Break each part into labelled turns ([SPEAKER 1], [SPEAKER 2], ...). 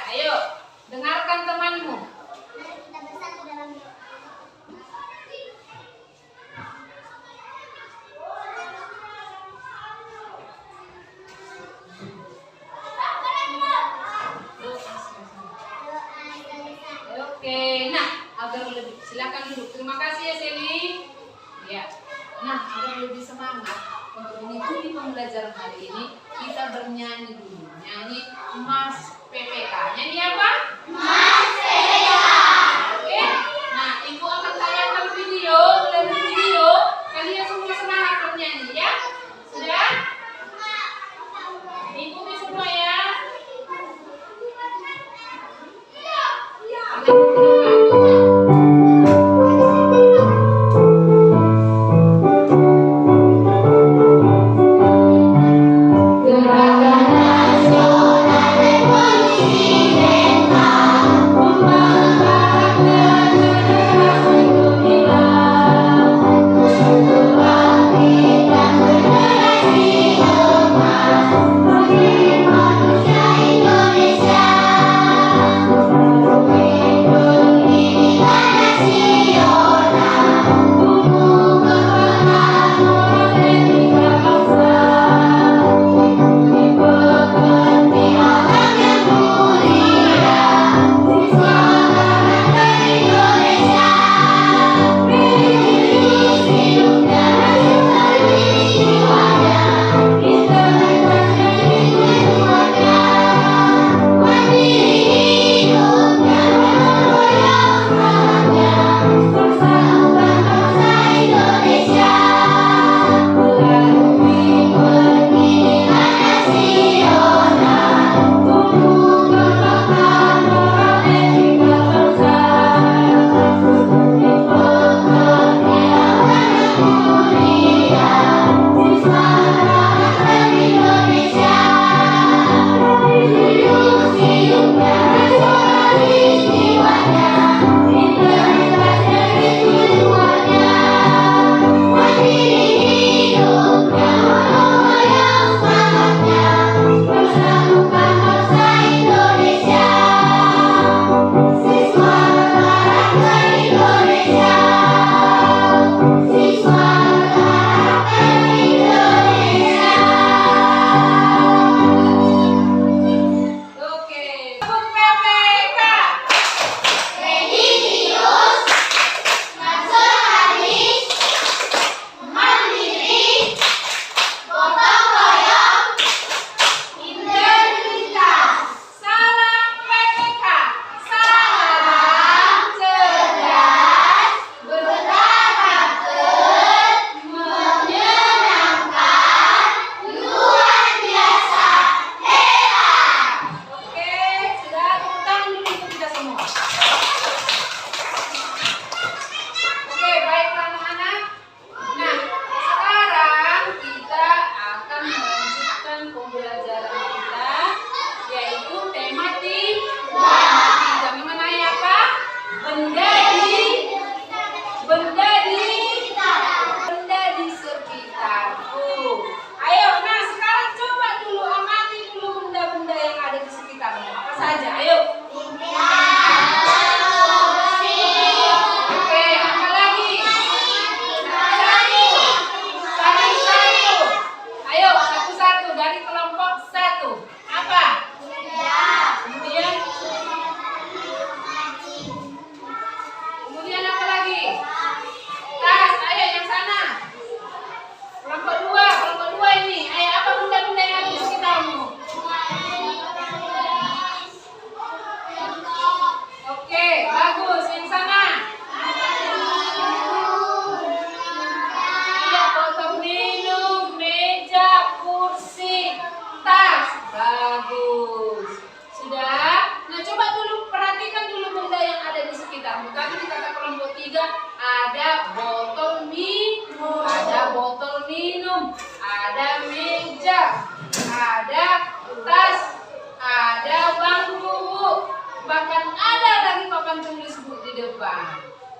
[SPEAKER 1] Ayo, dengarkan temanmu.
[SPEAKER 2] Kita bersatu dalam doa.
[SPEAKER 1] Oke, nah agar lebih silakan duduk. Terima kasih ya Seli. Ya, nah agar lebih semangat untuk mengikuti pembelajaran hari ini, kita bernyanyi dulu. Nyanyi Mas PPK. Nyanyi apa?
[SPEAKER 2] Mas PPK.
[SPEAKER 1] Oke. Nah, Ibu akan tayangkan video. Melalui video, kalian semua semangat bernyanyi ya. Sudah? Ikuti semua ya. Kita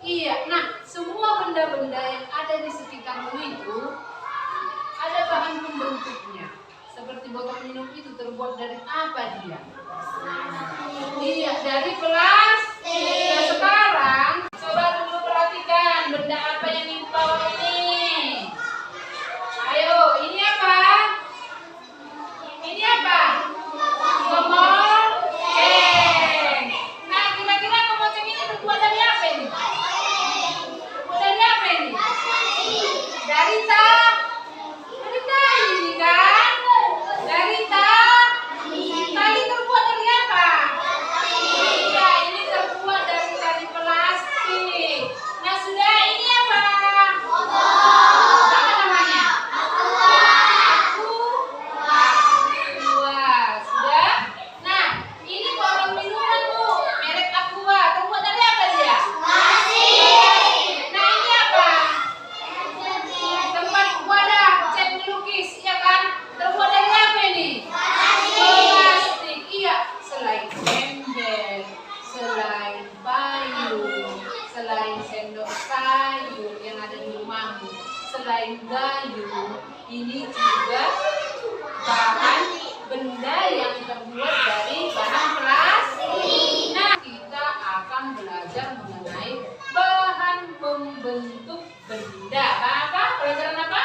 [SPEAKER 1] Iya, nah semua benda-benda yang ada di sekitarmu itu ada bahan pembentuknya. Seperti botol minum itu terbuat dari apa dia? Iya, dari kelas. Nah, sekarang coba dulu perhatikan benda apa yang nimpa ini. Ayo, ini apa? Ini apa? Kemoceng. Nah, kira-kira kemoceng ini terbuat dari apa ini? Terbuat dari apa ini? Dari tali ini kan? Dari tali terbuat dari apa? Iya, ini terbuat dari tali plastik. Nah, sudah ini apa? Apa namanya? Aqua. Sudah? Nah, ini botol minuman, Bu. Merek Aqua. Terbuat dari apa dia? Nah, ini apa? Tempat wadah cat melukis, iya kan? Terbuat dari apa ini? Plastik. Iya, selain ember, selain payung, selain sendok sayur yang ada di rumahmu, selain gayung, ini juga bahan benda yang terbuat dari bahan plastik. Nah, kita akan belajar mengenai bahan pembentuk benda. Apa? Pelajaran apa?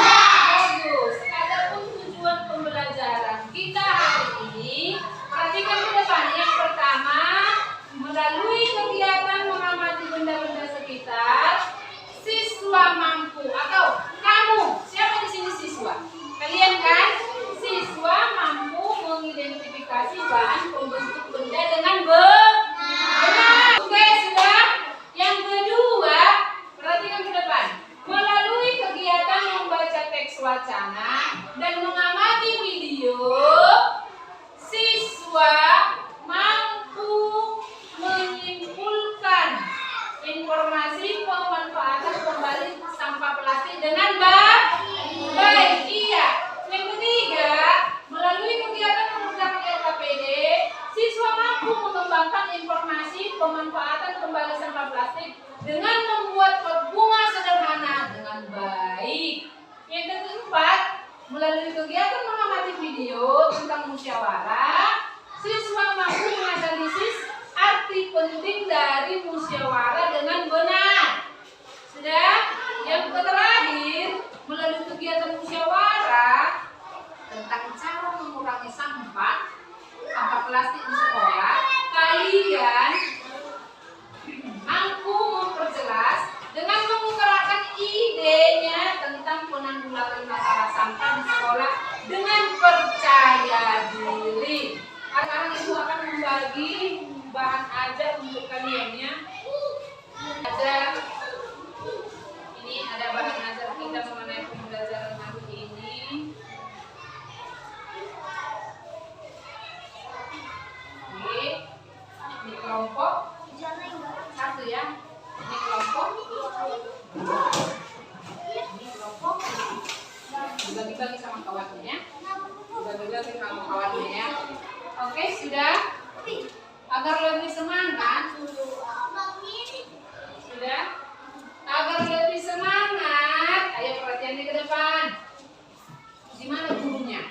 [SPEAKER 1] Bagus. Adapun tujuan pembelajaran kita hari ini, perhatikan ke depan. Yang pertama, melalui kegiatan mengamati benda-benda sekitar, siswa mampu atau kamu, siapa di sini siswa? Kalian kan? Siswa mampu mengidentifikasi bahan pembentuk benda dengan benar. Oke, sudah. Yang kedua, perhatikan ke depan. Melalui kegiatan membaca teks wacana dan mengamati video, siswa mampu menyimpulkan informasi pemanfaatan kembali sampah plastik dengan baik. Iya. Yang ketiga, melalui kegiatan mengerjakan LKPD, siswa mampu mengembangkan informasi pemanfaatan kembali sampah plastik dengan membuat pot bunga sederhana dengan baik. Yang keempat, melalui kegiatan mengamati video tentang musyawarah, siswa mampu menganalisis arti penting dari musyawarah dengan benar. Sudah? Yang terakhir, melalui kegiatan musyawarah tentang cara mengurangi sampah plastik di sekolah, kalian mampu memperjelas dengan mengutarakan idenya tentang penanggulangan masalah sampah di sekolah dengan percaya diri. Sekarang ibu akan membagi bahan ajar untuk kalian ya. Ajar. Ini ada bahan ajar kita mengenai pembelajaran hari ini. Oke. Ini kelompok satu ya. Ini kelompok. Ini kelompok. Dibagi-bagi sama kawannya ya. Dibagi-bagi sama kawannya ya. Oke, sudah. Agar lebih semangat. Sudah. Agar lebih semangat, ayo perhatiannya ke depan. Di mana gurunya?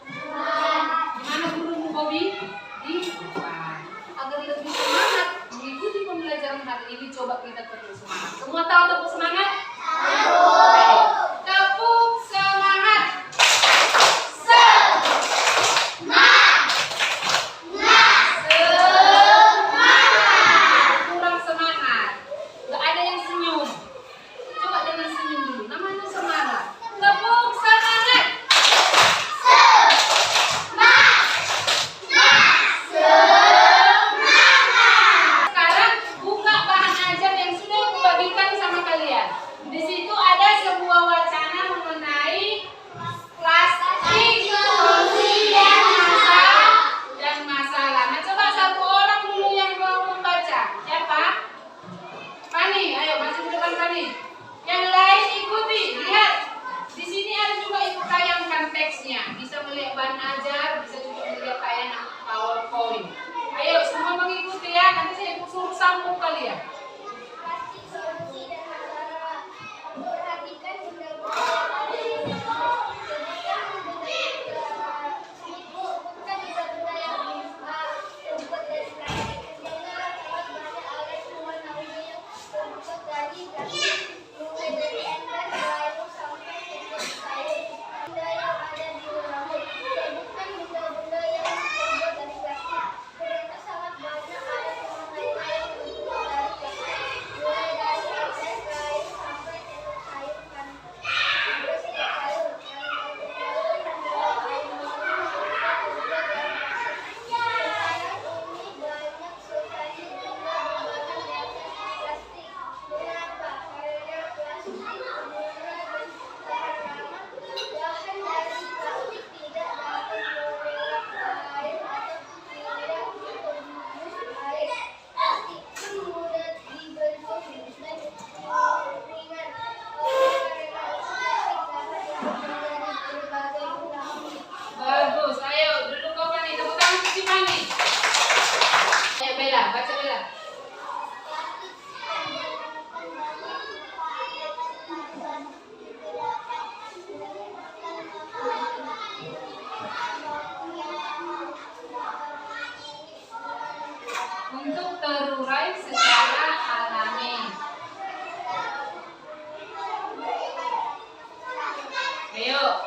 [SPEAKER 1] Di mana gurumu, Bobby? Di depan. Agar lebih semangat mengikuti pembelajaran hari ini, coba kita terus semangat. Semua tahu tepuk semangat? Tahu. Tepuk semangat. Kurang semangat. Gak ada yang senyum.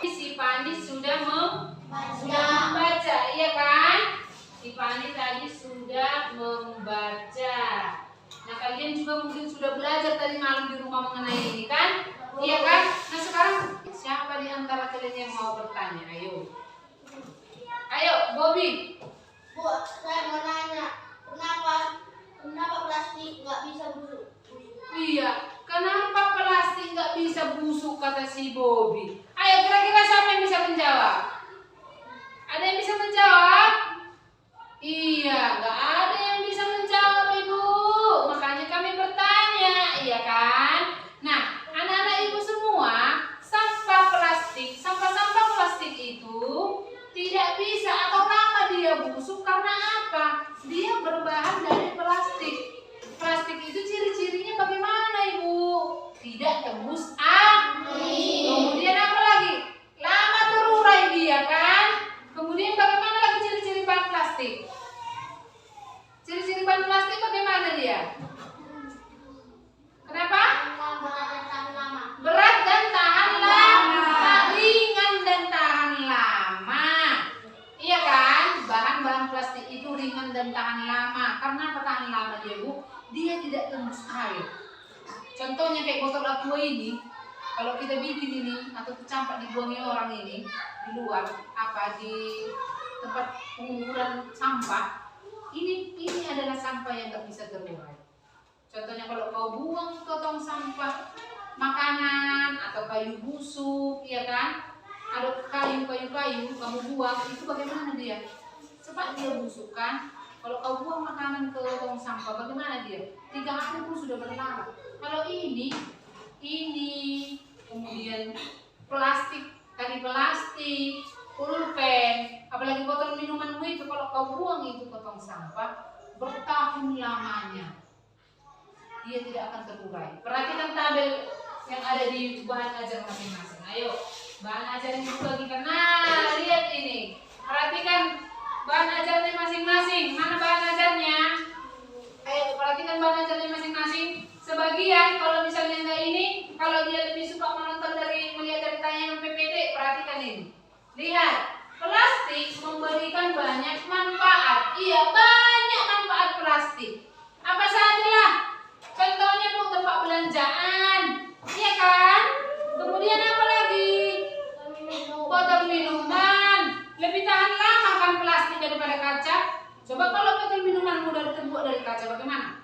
[SPEAKER 1] Si Pani sudah membaca, iya kan? Si Pani tadi sudah membaca. Nah, kalian juga mungkin sudah belajar tadi malam di rumah mengenai ini kan? Iya kan? Nah, sekarang siapa di antara kalian yang mau bertanya? Ayo. Ayo, Bobby.
[SPEAKER 2] Bu, saya mau nanya, kenapa plastik nggak bisa busuk?
[SPEAKER 1] Iya, kenapa plastik nggak bisa busuk kata si Bobby? Ayo, kira-kira siapa yang bisa menjawab? Ada yang bisa menjawab? Iya, nggak ada yang bisa menjawab, Ibu. Makanya kami bertanya, iya kan? Nah, anak-anak Ibu semua, sampah-sampah plastik itu tidak bisa atau lama dia busuk karena apa? Dia berbahan dari plastik. Plastik itu ciri-cirinya bagaimana, Ibu? Tidak tembus air. Kemudian apa lagi? Lama terurai dia kan? Kemudian bagaimana lagi ciri-ciri bahan plastik? Ciri-ciri bahan plastik bagaimana dia? Kenapa? Berat dan tahan lama. Ringan dan tahan lama. Iya kan? Bahan-bahan plastik itu ringan dan tahan lama. Karena apa tahan lama dia, Bu? Dia tidak tembus air. Contohnya kayak botol aqua ini, kalau kita bikin ini atau campak dibuangi orang ini di luar di tempat penguburan sampah, ini adalah sampah yang nggak bisa terurai. Contohnya kalau kau buang ke tong sampah makanan atau kayu busuk, ya kan? Ada kayu kamu buang, itu bagaimana dia? Cepat dia busuk kan? Kalau kau buang makanan ke tong sampah, bagaimana dia? 3 hari pun sudah berlarut. Kalau ini kemudian tali plastik, pulpen, apalagi botol minumanmu itu kalau kau buang itu ke tong sampah, bertahun lamanya dia tidak akan terurai. Perhatikan tabel yang ada di bahan ajar masing-masing. Ayo, bahan ajar yang dibagikan. Nah, lihat ini. Perhatikan bahan ajarnya masing-masing. Mana bahan ajarnya? Ayo, perhatikan bahan ajarnya masing-masing. Sebagian kalau misalnya enggak ini, kalau dia lebih suka melihat dari tayangan PPT, perhatikan ini. Lihat, plastik memberikan banyak manfaat. Iya, banyak manfaat plastik. Apa sajalah? Contohnya Bu, tempat belanjaan, iya kan? Kemudian apa lagi? Botol minuman. Lebih tahan lama kan plastik daripada kaca? Coba kalau botol minuman mudah terbuat dari kaca, bagaimana?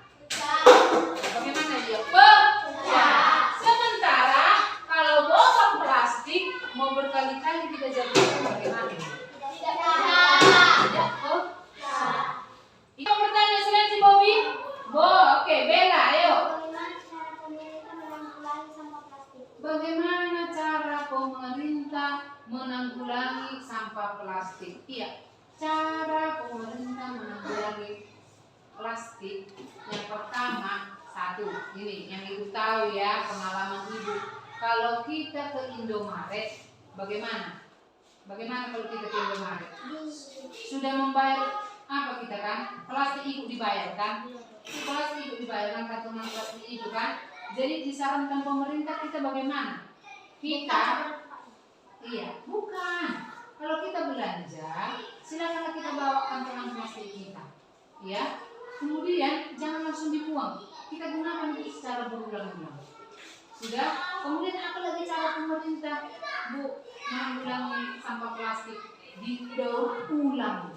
[SPEAKER 1] Bagaimana dia? Pecah. Sementara kalau botol plastik mau berkali-kali kita jatuhkan, bagaimana? Tidak pecah. Itu bertanya selain si Bobby? Oke, Bella, ayo. Bagaimana cara pemerintah menanggulangi sampah plastik? Iya, cara pemerintah menanggulangi plastik yang pertama, satu, ini yang Ibu tahu ya, pengalaman Ibu. Kalau kita ke Indomaret, bagaimana? Bagaimana kalau kita ke Indomaret? Sudah membayar apa kita kan? Plastik ikut dibayar kan? Plastik ikut dibayar, kantongan plastik itu kan? Jadi disarankan pemerintah kita bagaimana? Kita, iya, bukan. Kalau kita belanja, silakanlah kita bawa kantongan plastik kita, ya. Kemudian jangan langsung dibuang. Kita gunakan itu secara berulang-ulang. Sudah. Kemudian apa lagi cara pemerintah, Bu, menanggulangi sampah plastik? Didaur ulang.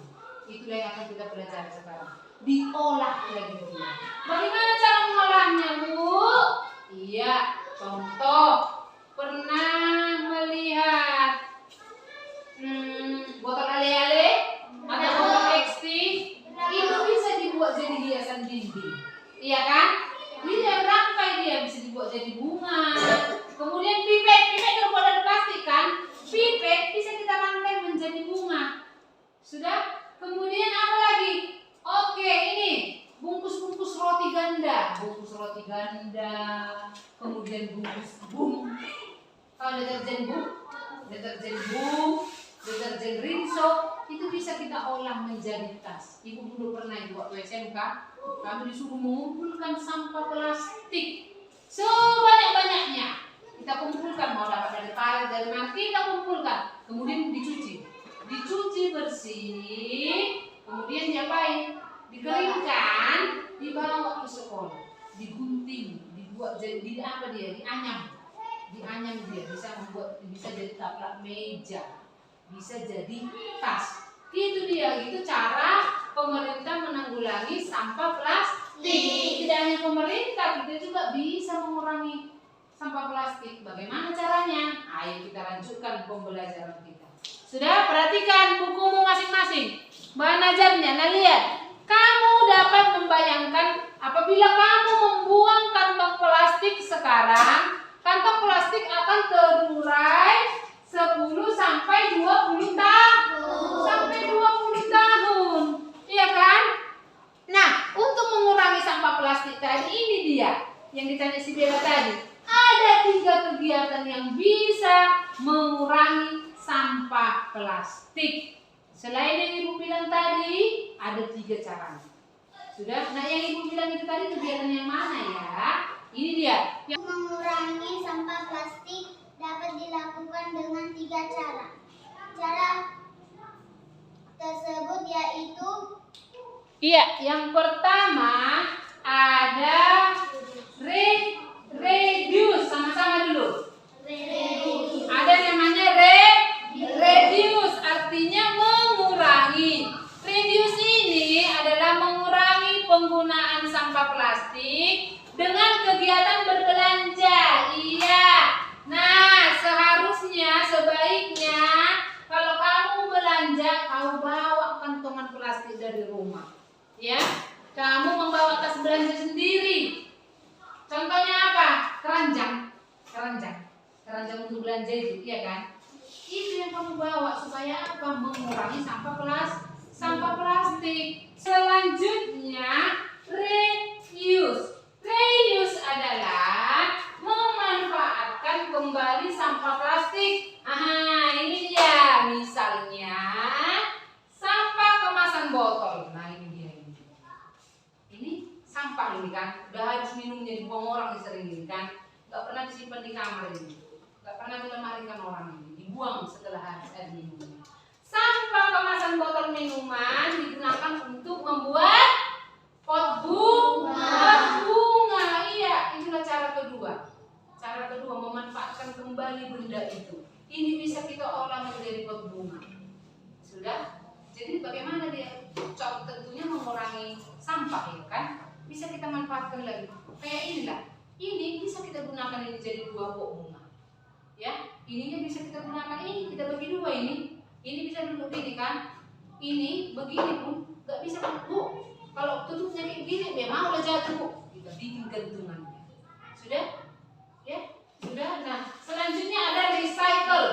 [SPEAKER 1] Itulah yang akan kita pelajari sekarang. Diolah lagi berulang. Bagaimana cara mengolahnya, Bu? Iya, contoh pernah melihat botol ale-ale atau botol eksti itu bisa dibuat jadi hiasan dinding, iya kan? Dia rangkai, dia bisa dibuat jadi bunga. Kemudian pipet terbuat dari plastik kan? Pipet bisa kita rangkai menjadi bunga. Sudah? Kemudian apa lagi? Oke, ini bungkus roti ganda, kemudian bungkus bum. Kalau deterjen deterjen rinso, itu bisa kita olah menjadi tas. Ibu dulu pernah waktu SMK, kami disuruh mengumpulkan sampah plastik sebanyak-banyaknya. Kita kumpulkan, mau dapat dari palet, dalam arti kita kumpulkan, kemudian dicuci bersih, kemudian diapain? Dikeringkan, dibawa ke sekolah, digunting, dibuat jadi apa dia? Dianyam dia, bisa jadi taplak meja, bisa jadi tas. Itu dia, gitu cara pemerintah menanggulangi sampah plastik. Tidak hanya pemerintah, kita juga bisa mengurangi sampah plastik. Bagaimana caranya? Ayo kita lanjutkan pembelajaran kita. Sudah, perhatikan bukumu masing-masing. Bahan ajarnya, nah lihat. Kamu dapat membayangkan apabila kamu membuang kantong plastik sekarang, kantong plastik akan terurai 10 sampai 20 tahun. Sampai 20 tahun. Iya kan? Nah, untuk mengurangi sampah plastik tadi, ini dia yang ditanya si Bella tadi. Ada 3 kegiatan yang bisa mengurangi sampah plastik. Selain yang Ibu bilang tadi, ada 3 caranya. Sudah? Nah, yang Ibu bilang itu tadi kegiatan yang mana ya? Ini dia.
[SPEAKER 2] Mengurangi sampah plastik dapat dilakukan dengan 3 cara. Cara tersebut yaitu
[SPEAKER 1] Iya, yang pertama ada reduce, sama-sama dulu. Ada namanya reduce, artinya mengurangi. Reduce ini adalah mengurangi penggunaan sampah plastik dengan kegiatan berbelanja. Iya. Nah, sebaiknya kalau kamu belanja, kamu bawa kantongan plastik dari rumah. Ya, kamu membawa tas belanja sendiri. Contohnya apa? Keranjang untuk belanja itu, iya kan? Itu yang kamu bawa supaya apa? Mengurangi sampah plastik. Selanjutnya reuse. Reuse adalah memanfaatkan kembali sampah plastik. Ini dia. Misalnya sampah kemasan botol. Nah, ini dia. Ini sampah ini kan. Udah habis minumnya dibuang orang sering ini kan. Gak pernah disimpan di kamar ini. Gak pernah dilemarikan orang ini. Dibuang setelah habis air minumnya. Sampah kemasan botol minuman digunakan untuk membuat pot bunga. Iya, itulah cara kedua. Cara kedua memanfaatkan kembali benda itu. Ini bisa kita olah menjadi pot bunga. Sudah? Jadi bagaimana dia? Tentunya mengurangi sampah ya kan? Bisa kita manfaatkan lagi. Kayak inilah. Ini bisa kita gunakan ini jadi 2 pot bunga. Ya, ininya bisa kita gunakan ini, kita bagi 2 ini. Ini bisa duduk gini kan? Ini begini pun nggak bisa Bu. Kalau tutupnya kayak gini, dia mau lah jatuh. Kita bikin gantungannya. Sudah? Ya, sudah. Nah, selanjutnya ada recycle.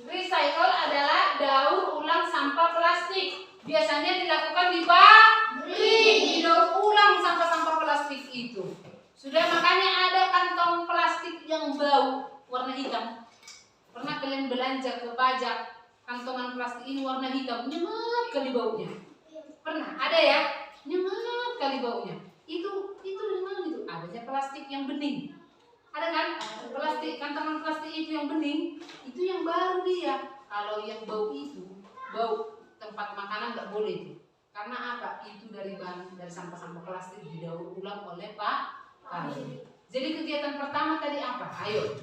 [SPEAKER 1] Recycle adalah daur ulang sampah plastik. Biasanya dilakukan di pabrik, didaur ulang sampah-sampah plastik itu. Sudah, makanya ada kantong plastik yang bau warna hitam. Pernah kalian belanja ke pajak, kantongan plastik ini warna hitam, nyengat kali baunya. Pernah? Ada ya? Nyengat kali baunya. Itu dari mana itu? Adanya plastik yang bening. Ada kan? Plastik, kantongan plastik itu yang bening, itu yang baru dia. Kalau yang bau itu, bau tempat makanan nggak boleh itu. Karena apa? Itu dari sampah-sampah plastik didaur ulang oleh Pak. Jadi kegiatan pertama tadi apa? Ayo.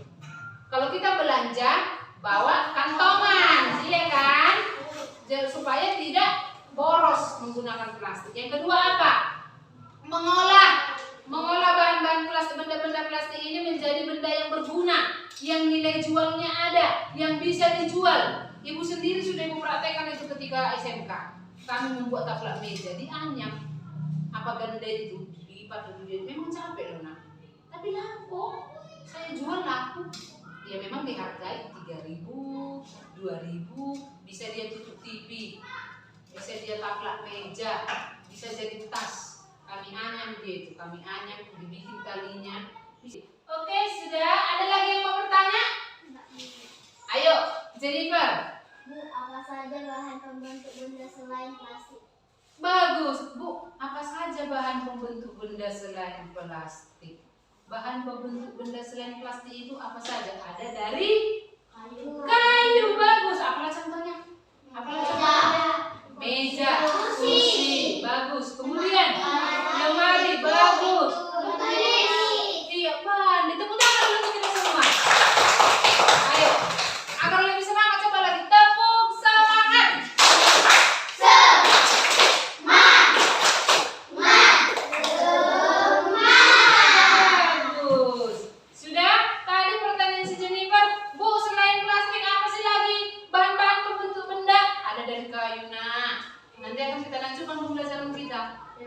[SPEAKER 1] Kalau kita belanja, bawa kantongan, iya kan? Supaya tidak boros menggunakan plastik. Yang kedua apa? Mengolah bahan-bahan plastik, benda-benda plastik ini menjadi benda yang berguna, yang nilai jualnya ada, yang bisa dijual. Ibu sendiri sudah mempraktekkan itu ketika SMK. Kami membuat taplak meja, dianyam. Apa ganda itu? Dilipat dulu. Memang capek loh nak. Tapi laku. Saya jual laku. Ya memang dihargai 3.000, 2.000. Bisa dia tutup TV, bisa dia taplak meja, bisa jadi tas. Kami anyam gitu, dibikin talinya. Oke, sudah. Ada lagi yang mau bertanya? Ayo, Jennifer.
[SPEAKER 2] Bu, apa saja bahan pembentuk benda selain plastik?
[SPEAKER 1] Bagus, Bu. Apa saja bahan pembentuk benda selain plastik? Bahan pembentuk benda selain plastik itu apa saja? Ada dari kayu,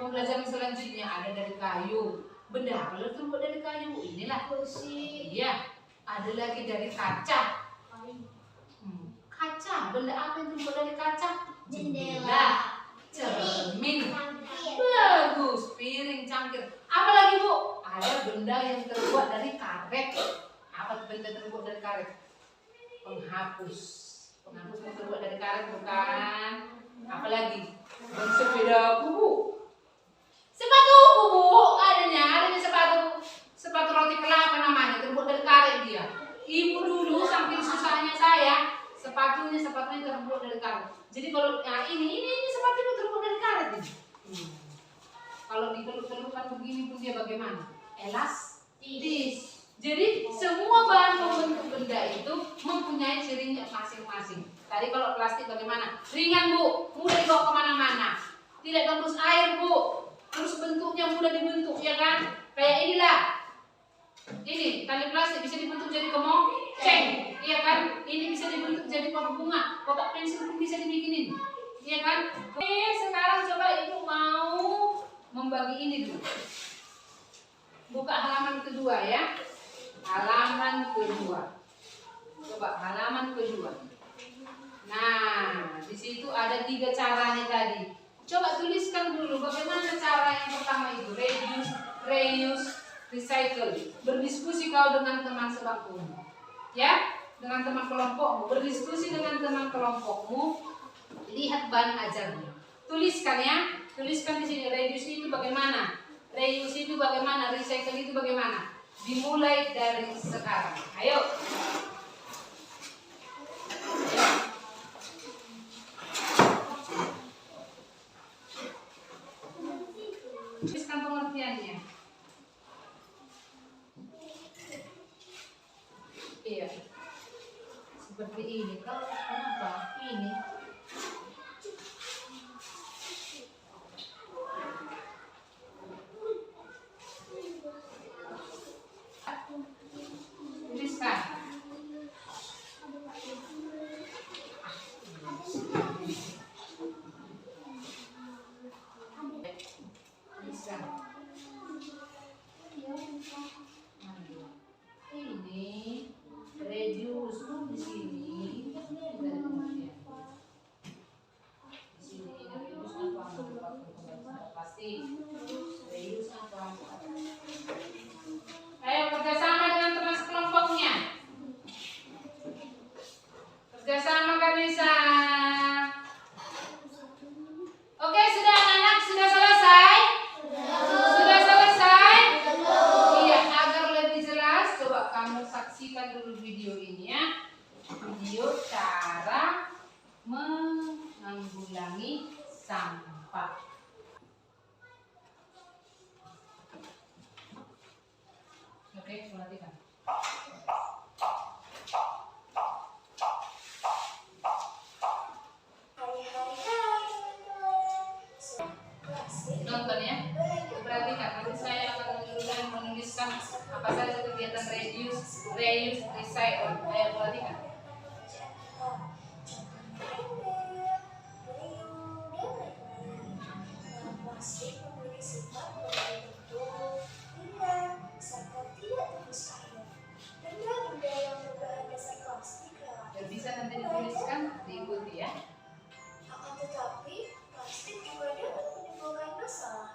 [SPEAKER 1] pembelajaran selanjutnya ada dari kayu. Benda apa yang terbuat dari kayu? Inilah
[SPEAKER 2] Kursi.
[SPEAKER 1] iya. Ada lagi dari kaca. Kaca. Benda apa yang terbuat dari kaca?
[SPEAKER 2] Jendela.
[SPEAKER 1] Cermin.
[SPEAKER 2] Cangkir.
[SPEAKER 1] Bagus. Piring, cangkir. Apa lagi Bu? Ada benda yang terbuat dari karet. Apa benda terbuat dari karet? Penghapus. Penghapus yang terbuat dari karet bukan? Apa lagi? Bersepeda Bu. Sepatu Bu. Adanya sepatu roti kelapa namanya, terbuat dari karet dia. Ibu dulu saking susahnya saya, sepatunya terbuat dari karet. Jadi kalau ini sepatunya terbuat dari karet ini. Kalau dikeluk-kelukkan begini pun dia bagaimana? Elastis. Jadi semua bahan pembentuk benda itu mempunyai cirinya masing-masing. Tadi kalau plastik bagaimana? Ringan Bu, mudah dibawa kemana-mana. Tidak tembus air Bu. Terus bentuknya mudah dibentuk, ya kan? Kayak inilah. Ini tali plastik bisa dibentuk jadi ceng, iya kan? Ini bisa dibentuk jadi kotak bunga, kotak pensil pun bisa dibikinin, iya kan? Oke, sekarang coba Ibu mau membagi ini dulu. Buka halaman kedua ya. Halaman kedua. Coba halaman kedua. Nah, di situ ada 3 caranya tadi. Coba tuliskan dulu bagaimana cara yang pertama itu, reuse, recycle. Berdiskusi kau dengan teman sebangkumu, ya, dengan teman kelompokmu. Berdiskusi dengan teman kelompokmu. Lihat bahan ajarnya. Tuliskan ya, tuliskan di sini. Reuse itu bagaimana? Reuse itu bagaimana? Recycle itu bagaimana? Dimulai dari sekarang. Ayo. Tuliskan pengertiannya. Iya. Seperti ini. Kalau kenapa? Ini. Tuliskan. Tuliskan. Ini reduce di sini. Di sini reduce apa? Pasti reduce apa? Ayo kerjasama dengan teman sekelompoknya. Kerjasama Kanisa. Oke, sudah anak-anak, sudah selesai? Sudah selesai? Iya, agar lebih jelas, coba kamu saksikan dulu video ini ya. Video cara menanggulangi sampah. Oke, perhatikan. Nonton ya. Perhatikan, nanti saya akan menuliskan apa saja kegiatan reuse, recycle. Ayo perhatikan.
[SPEAKER 3] Plastik memiliki sifat berbentuk, ringan, serta tidak tembus air. Benda-benda yang berbahan dasar plastik relatif
[SPEAKER 1] Bisa nanti dituliskan, diikuti ya.
[SPEAKER 3] akan tetapi, plastik juga dapat menimbulkan masalah.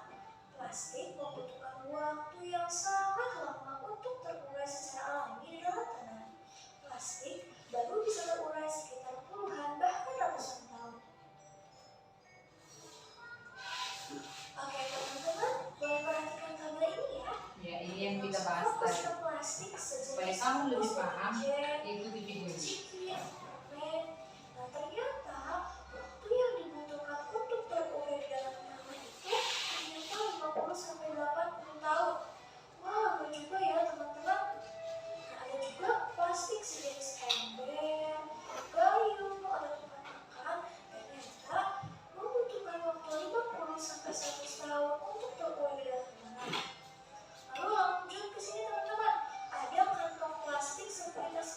[SPEAKER 3] Plastik membutuhkan waktu yang sangat lama untuk terurai secara alami di dalam tanah. Plastik baru bisa terurai sekitar puluhan bahkan ratusan tahun. Oke teman-teman, boleh perhatikan gambar ini ya.
[SPEAKER 1] Ya, ini yang kita bahas
[SPEAKER 3] Fokus
[SPEAKER 1] tadi.
[SPEAKER 3] ke plastik
[SPEAKER 1] Supaya
[SPEAKER 3] sejenis
[SPEAKER 1] kamu lebih
[SPEAKER 3] bungkus
[SPEAKER 1] paham,
[SPEAKER 3] objek,
[SPEAKER 1] ikuti video ini.
[SPEAKER 3] ciki, permen. Nah ternyata waktu yang dibutuhkan untuk terurai di dalam tanah itu ternyata 50-80 tahun. Wah, lama juga ya teman-teman. Nah, ada juga plastik sejenis ember, kayu, atau tempat makan. Ternyata membutuhkan waktu 50-100 tahun untuk terurai di dalam tanah. Lalu lanjut ke sini teman-teman. Ada kantong plastik seperti tas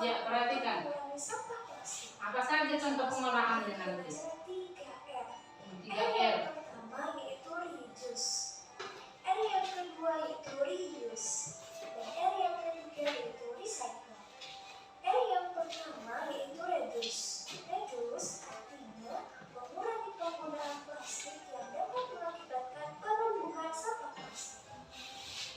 [SPEAKER 1] Ya, perhatikan.
[SPEAKER 3] mengurangi sampah plastik.
[SPEAKER 1] Apa saja contoh pengolahannya nanti?
[SPEAKER 3] 3R.
[SPEAKER 1] 3R.
[SPEAKER 3] Yang pertama yaitu reduce. R yang kedua yaitu reuse. Dan R yang ketiga yaitu recycle. R yang pertama yaitu reduce. Reduce artinya mengurangi penggunaan plastik yang dapat mengakibatkan penumbuhan sampah plastik.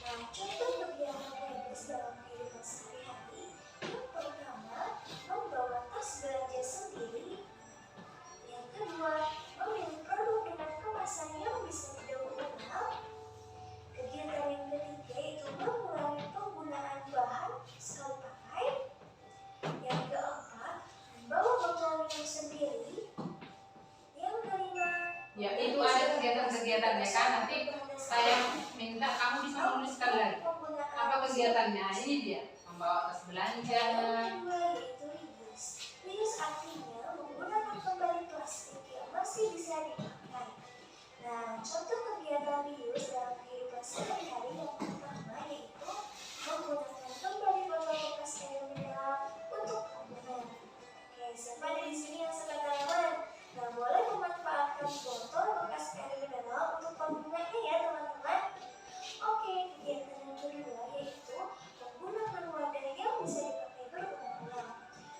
[SPEAKER 3] Nah, contoh kegiatan reduce dalam kehidupan sehari-hari. Yang pertama, membawa tas belanja sendiri. Yang kedua, memilih produk dengan kemasan yang bisa didaur ulang. Kegiatan yang ketiga yaitu mengurangi penggunaan bahan sekali pakai. Yang keempat, membawa botol minum sendiri. Yang kelima,
[SPEAKER 1] Ya, itu ada kegiatan-kegiatannya kan. Nanti saya minta kamu bisa menuliskan lagi. Apa kegiatannya? Ini dia. Membawa tas belanja.
[SPEAKER 3] Yang kedua yaitu reuse. Reuse artinya menggunakan kembali plastik yang masih bisa dipakai. Nah, contoh kegiatan reuse dalam kehidupan sehari-hari yang pertama yaitu menggunakan kembali botol bekas air mineral untuk pengguna. Oke, siapa ada di sini yang suka tanaman? Nah, boleh memanfaatkan botol bekas air mineral untuk penggunanya ya teman-teman. Oke, kegiatan yang kedua yaitu menggunakan wadah yang bisa dipakai berulang-ulang.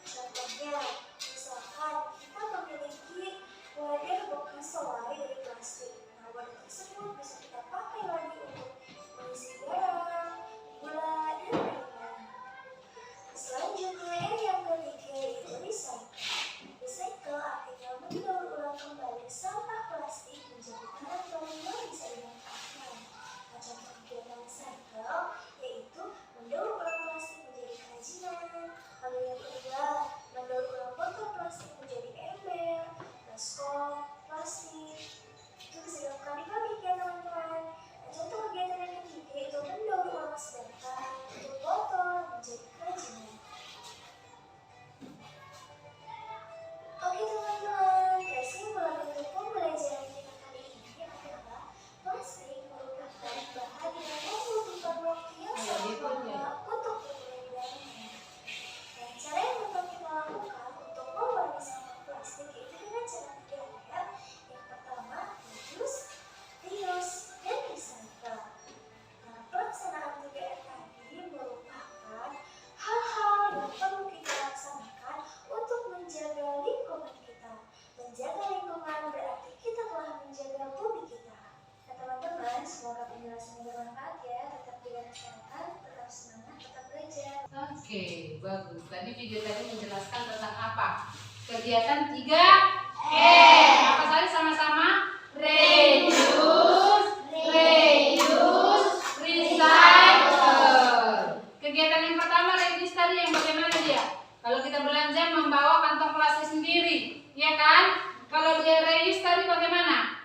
[SPEAKER 3] Contohnya, misalkan kita memiliki wadah bekas selai dari plastik. Nah, wadah tersebut bisa kita pakai lagi untuk mengisi garam, gula, dan lain-lain. Selanjutnya, yang ketiga yaitu recycle. Recycle artinya mendaur ulang kembali sampah plastik menjadi barang baru yang bisa dimanfaatkan. Nah, contoh kegiatan recycle yaitu mendaur ulang plastik menjadi kerajinan. Lalu yang kedua, mendaur ulang botol plastik menjadi ember, baskom, plastik. Itu bisa dilakukan di pabrik ya teman-teman. Nah, contoh kegiatan yang ketiga yaitu mendaur ulang sedotan untuk botol menjadi kerajinan. Oke teman-teman, kesimpulan untuk pembelajaran kita kali ini adalah plastik merupakan bahan yang membutuhkan waktu yang sangat lama untuk berpindah-pindah. Dan cara yang dapat kita lakukan untuk mengurangi sampah plastik yaitu dengan cara 3R. Yang pertama, reduce, reuse, dan recycle. Nah, pelaksanaan 3R tadi merupakan hal-hal yang perlu kita laksanakan untuk menjaga lingkungan kita. Menjaga lingkungan berarti kita telah menjaga bumi kita. Nah teman-teman, semoga penjelasannya bermanfaat ya. Tetap jaga kesehatan, tetap semangat, tetap belajar.
[SPEAKER 1] Oke, bagus. Tadi video tadi menjelaskan tentang apa? Kegiatan 3R. Apa tadi sama-sama? Reduce, reuse, recycle. Kegiatan yang pertama reduce tadi yang bagaimana dia? Kalau kita belanja membawa kantong plastik sendiri, ya kan? Kalau dia reuse tadi bagaimana?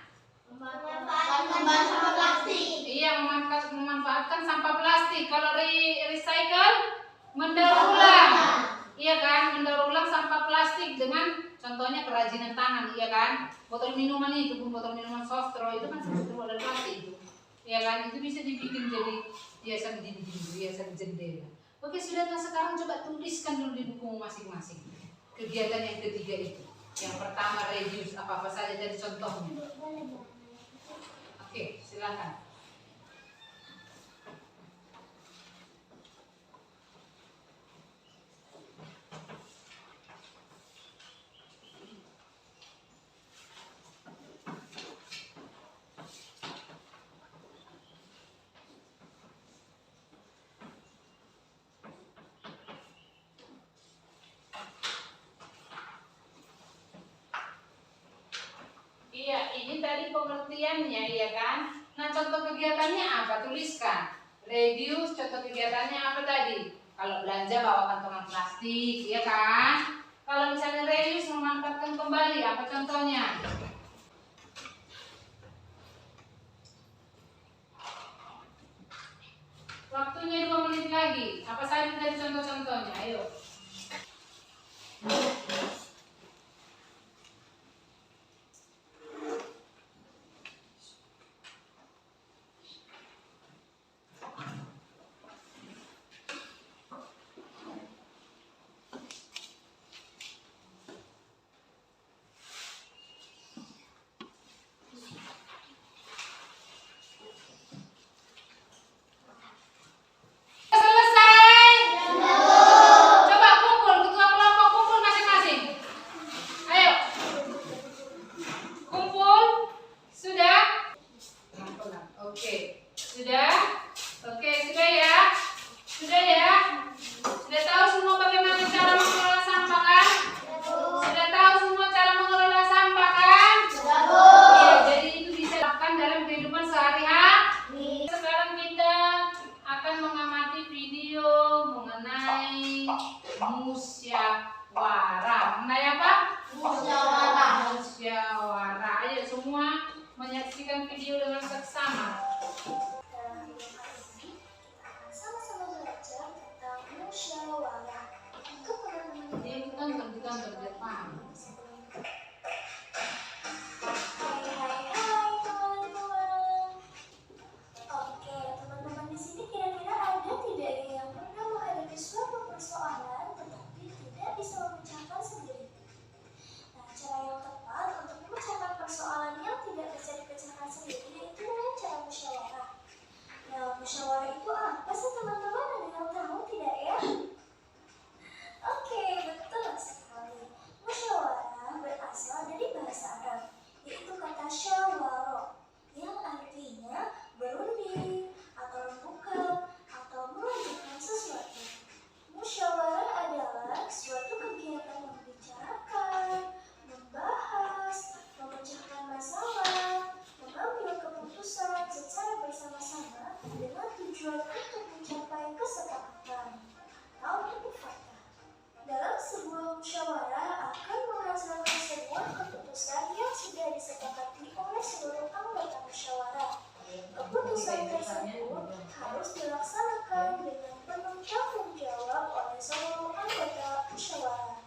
[SPEAKER 2] Memanfaatkan bahan sampah plastik.
[SPEAKER 1] Iya, memanfaatkan sampah plastik. Kalau recycle, mendaur ulang. Iya kan? Mendaur ulang sampah plastik dengan contohnya kerajinan tangan, iya kan? Botol minuman itu pun botol minuman soft straw itu kan terbuat dari plastik itu. Iya kan? Itu bisa dibikin jadi hiasan dinding, hiasan jendela. Oke, sudah kan sekarang coba tuliskan dulu di buku masing-masing. Kegiatan yang ketiga itu. Yang pertama reduce, apa-apa saja jadi contohnya. Oke, silakan. Iya, ini tadi pengertiannya, ya kan? Nah, contoh kegiatannya apa? Tuliskan. Reduce, contoh kegiatannya apa tadi? Kalau belanja bawa kantongan plastik, ya kan? Kalau misalnya reuse, memanfaatkan kembali, apa contohnya? Waktunya 2 menit lagi. Apa saja tadi contoh-contohnya? Ayo. musyawarah. Mengenai apa?
[SPEAKER 2] Musyawarah.
[SPEAKER 1] Musyawarah. Ayo semua menyaksikan video dengan seksama.
[SPEAKER 3] Dalam video kali ini, kita akan sama-sama belajar tentang musyawarah. Untuk teman-teman
[SPEAKER 1] Jadi tonton biar paham.
[SPEAKER 3] Hai teman-teman. Oke, teman-teman di sini kira-kira ada tidak yang pernah menghadapi suatu persoalan tetapi tidak bisa memecahkan sendiri? Nah, cara yang tepat untuk memecahkan persoalan yang tidak bisa dipecahkan sendiri yaitu dengan cara musyawarah. Nah, musyawarah itu apa sih teman-teman? Ada yang tahu tidak ya? Oke, betul sekali. Musyawarah berasal dari bahasa Arab, yaitu kata syawara, yang artinya berunding atau rembukan atau melanjutkan sesuatu. Musyawarah adalah suatu kegiatan membicarakan, membahas, memecahkan masalah, mengambil keputusan secara bersama-sama dengan tujuan untuk mencapai kesepakatan atau mufakat. Dalam sebuah musyawarah akan menghasilkan sebuah keputusan yang sudah disepakati oleh seluruh anggota musyawarah. Keputusan tersebut harus dilaksanakan dengan penuh tanggung jawab oleh seluruh anggota musyawarah.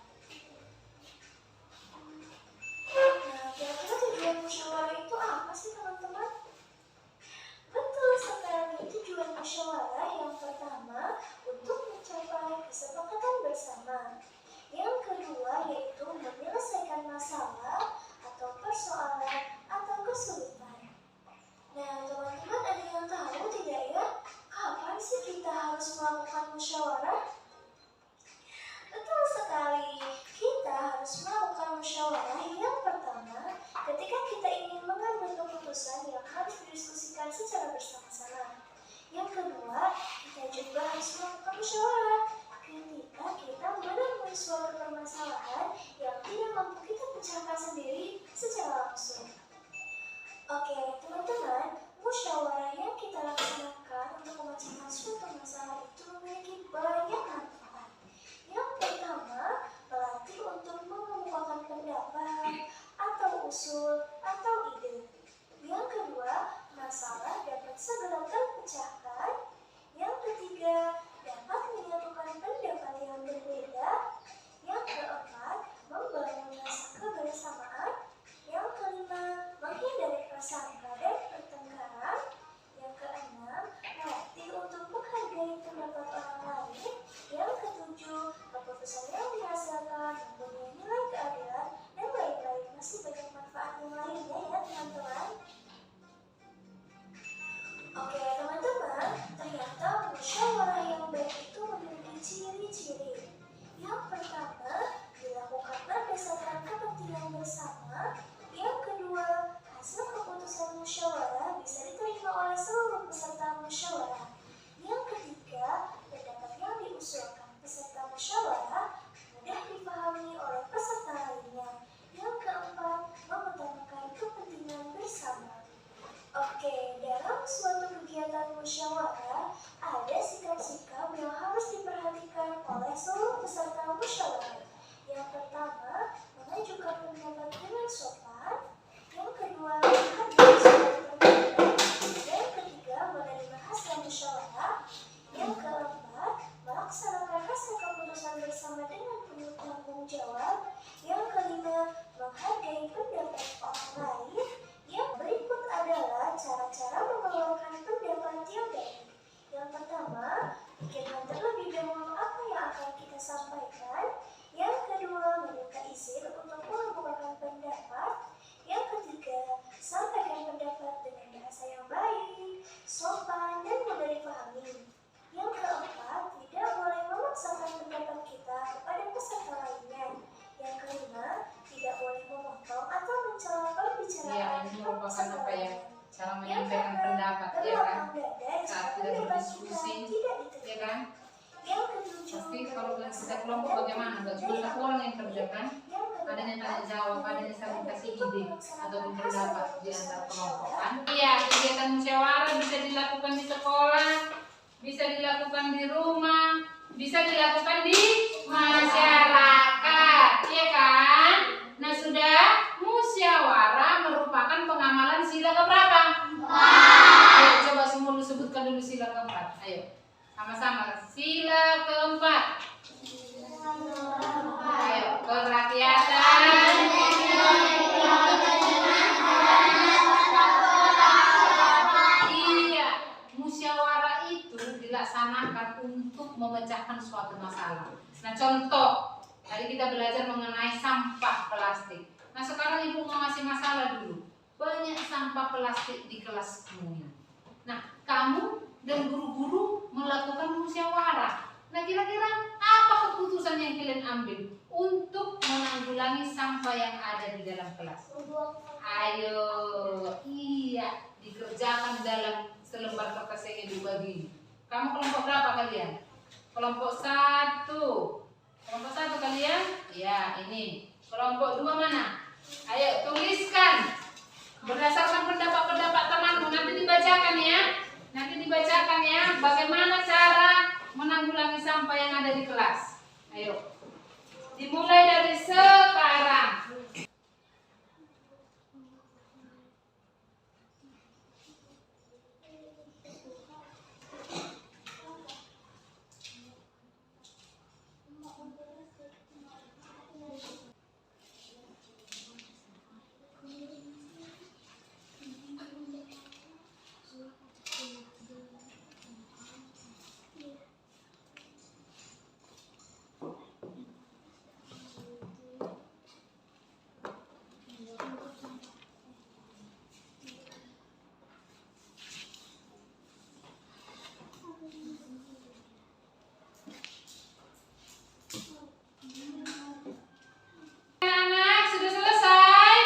[SPEAKER 3] Nah, kira-kira tujuan musyawarah itu apa sih teman-teman? Betul sekali, tujuan musyawarah yang pertama untuk mencapai kesepakatan bersama. Yang kedua yaitu menyelesaikan masalah atau persoalan atau kesulitan. Nah, teman-teman ada yang tahu tidak ya? Kapan sih kita harus melakukan musyawarah? Betul sekali, kita harus melakukan musyawarah yang pertama ketika kita ingin mengambil keputusan yang harus didiskusikan secara bersama-sama. Yang kedua, kita juga harus melakukan musyawarah ketika kita menemui suatu permasalahan yang tidak mampu kita pecahkan sendiri secara langsung. Oke, teman-teman, musyawarah yang kita laksanakan untuk memecahkan suatu masalah itu memiliki banyak manfaat. Yang pertama, melatih untuk mengemukakan pendapat atau usul atau ide. Yang kedua, masalah dapat segera terpecahkan. Yang ketiga, dapat menyatukan pendapat yang berbeda. Yang keempat, membangun rasa kebersamaan. Yang kelima, menghindari prasangka dan pertengkaran. Yang keenam, melatih untuk menghargai pendapat orang lain. Yang ketujuh, keputusan yang dihasilkan mempunyai nilai keadilan dan lain-lain. Masih banyak manfaat yang lainnya ya teman-teman. Oke teman-teman, ternyata musyawarah yang baik itu memiliki ciri-ciri. Yang pertama, dilakukan berdasarkan kepentingan bersama. Yang kedua, hasil keputusan musyawarah bisa diterima oleh seluruh peserta musyawarah. Yang ketiga, pendapat yang diusulkan peserta musyawarah mudah dipahami oleh peserta lainnya. Yang keempat, mengutamakan kepentingan bersama. Oke, dalam suatu kegiatan musyawarah, ada sikap-sikap yang harus diperhatikan oleh seluruh peserta musyawarah. Yang pertama, mengajukan pendapat dengan sopan. Yang kedua, menghargai suara berbeda. Yang ketiga, menerima hasil musyawarah. Yang keempat, melaksanakan hasil keputusan bersama dengan penuh tanggung jawab. Yang kelima, menghargai pendapat orang lain. Yang berikut adalah cara-cara mengeluarkan pendapat yang baik. Yang pertama, pikirkan terlebih dahulu apa yang akan kita sampaikan. Yang kedua, meminta izin untuk mengemukakan pendapat. Yang ketiga, sampaikan pendapat dengan bahasa yang baik, sopan, dan mudah dipahami. Yang keempat, tidak boleh memaksakan pendapat kita kepada peserta lainnya. Yang kelima, tidak boleh memotong atau mencela pembicaraan.
[SPEAKER 1] Ya, ini merupakan apa ya? Cara menyampaikan pendapat, ya kan? Saat kita berdiskusi, ya kan? Pasti kalau kita kelompok bagaimana? Gak cuma satu orang yang kerja kan? Ada yang tanya jawab, ada yang saling kasih ide atau pendapat di antara kelompok kan? Iya, kegiatan musyawarah bisa dilakukan di sekolah, bisa dilakukan di rumah, bisa dilakukan di mana? satu masalah. Nah, contoh tadi kita belajar mengenai sampah plastik. Nah, sekarang ibu mau ngasih masalah dulu. Banyak sampah plastik di kelasmu. Nah, kamu dan guru-guru melakukan musyawarah. Nah, kira-kira apa keputusan yang kalian ambil untuk menanggulangi sampah yang ada di dalam kelas? Ayo, iya, dikerjakan dalam selembar kertas yang ibu bagi. Kamu kelompok berapa kalian? Kelompok 1. Kelompok 1 kalian? Ya, ini. Kelompok 2 mana? Ayo, tuliskan berdasarkan pendapat-pendapat temanmu. Nanti dibacakan ya. Nanti dibacakan ya. Bagaimana cara menanggulangi sampah yang ada di kelas. Ayo. Dimulai dari sekarang. Anak-anak sudah selesai?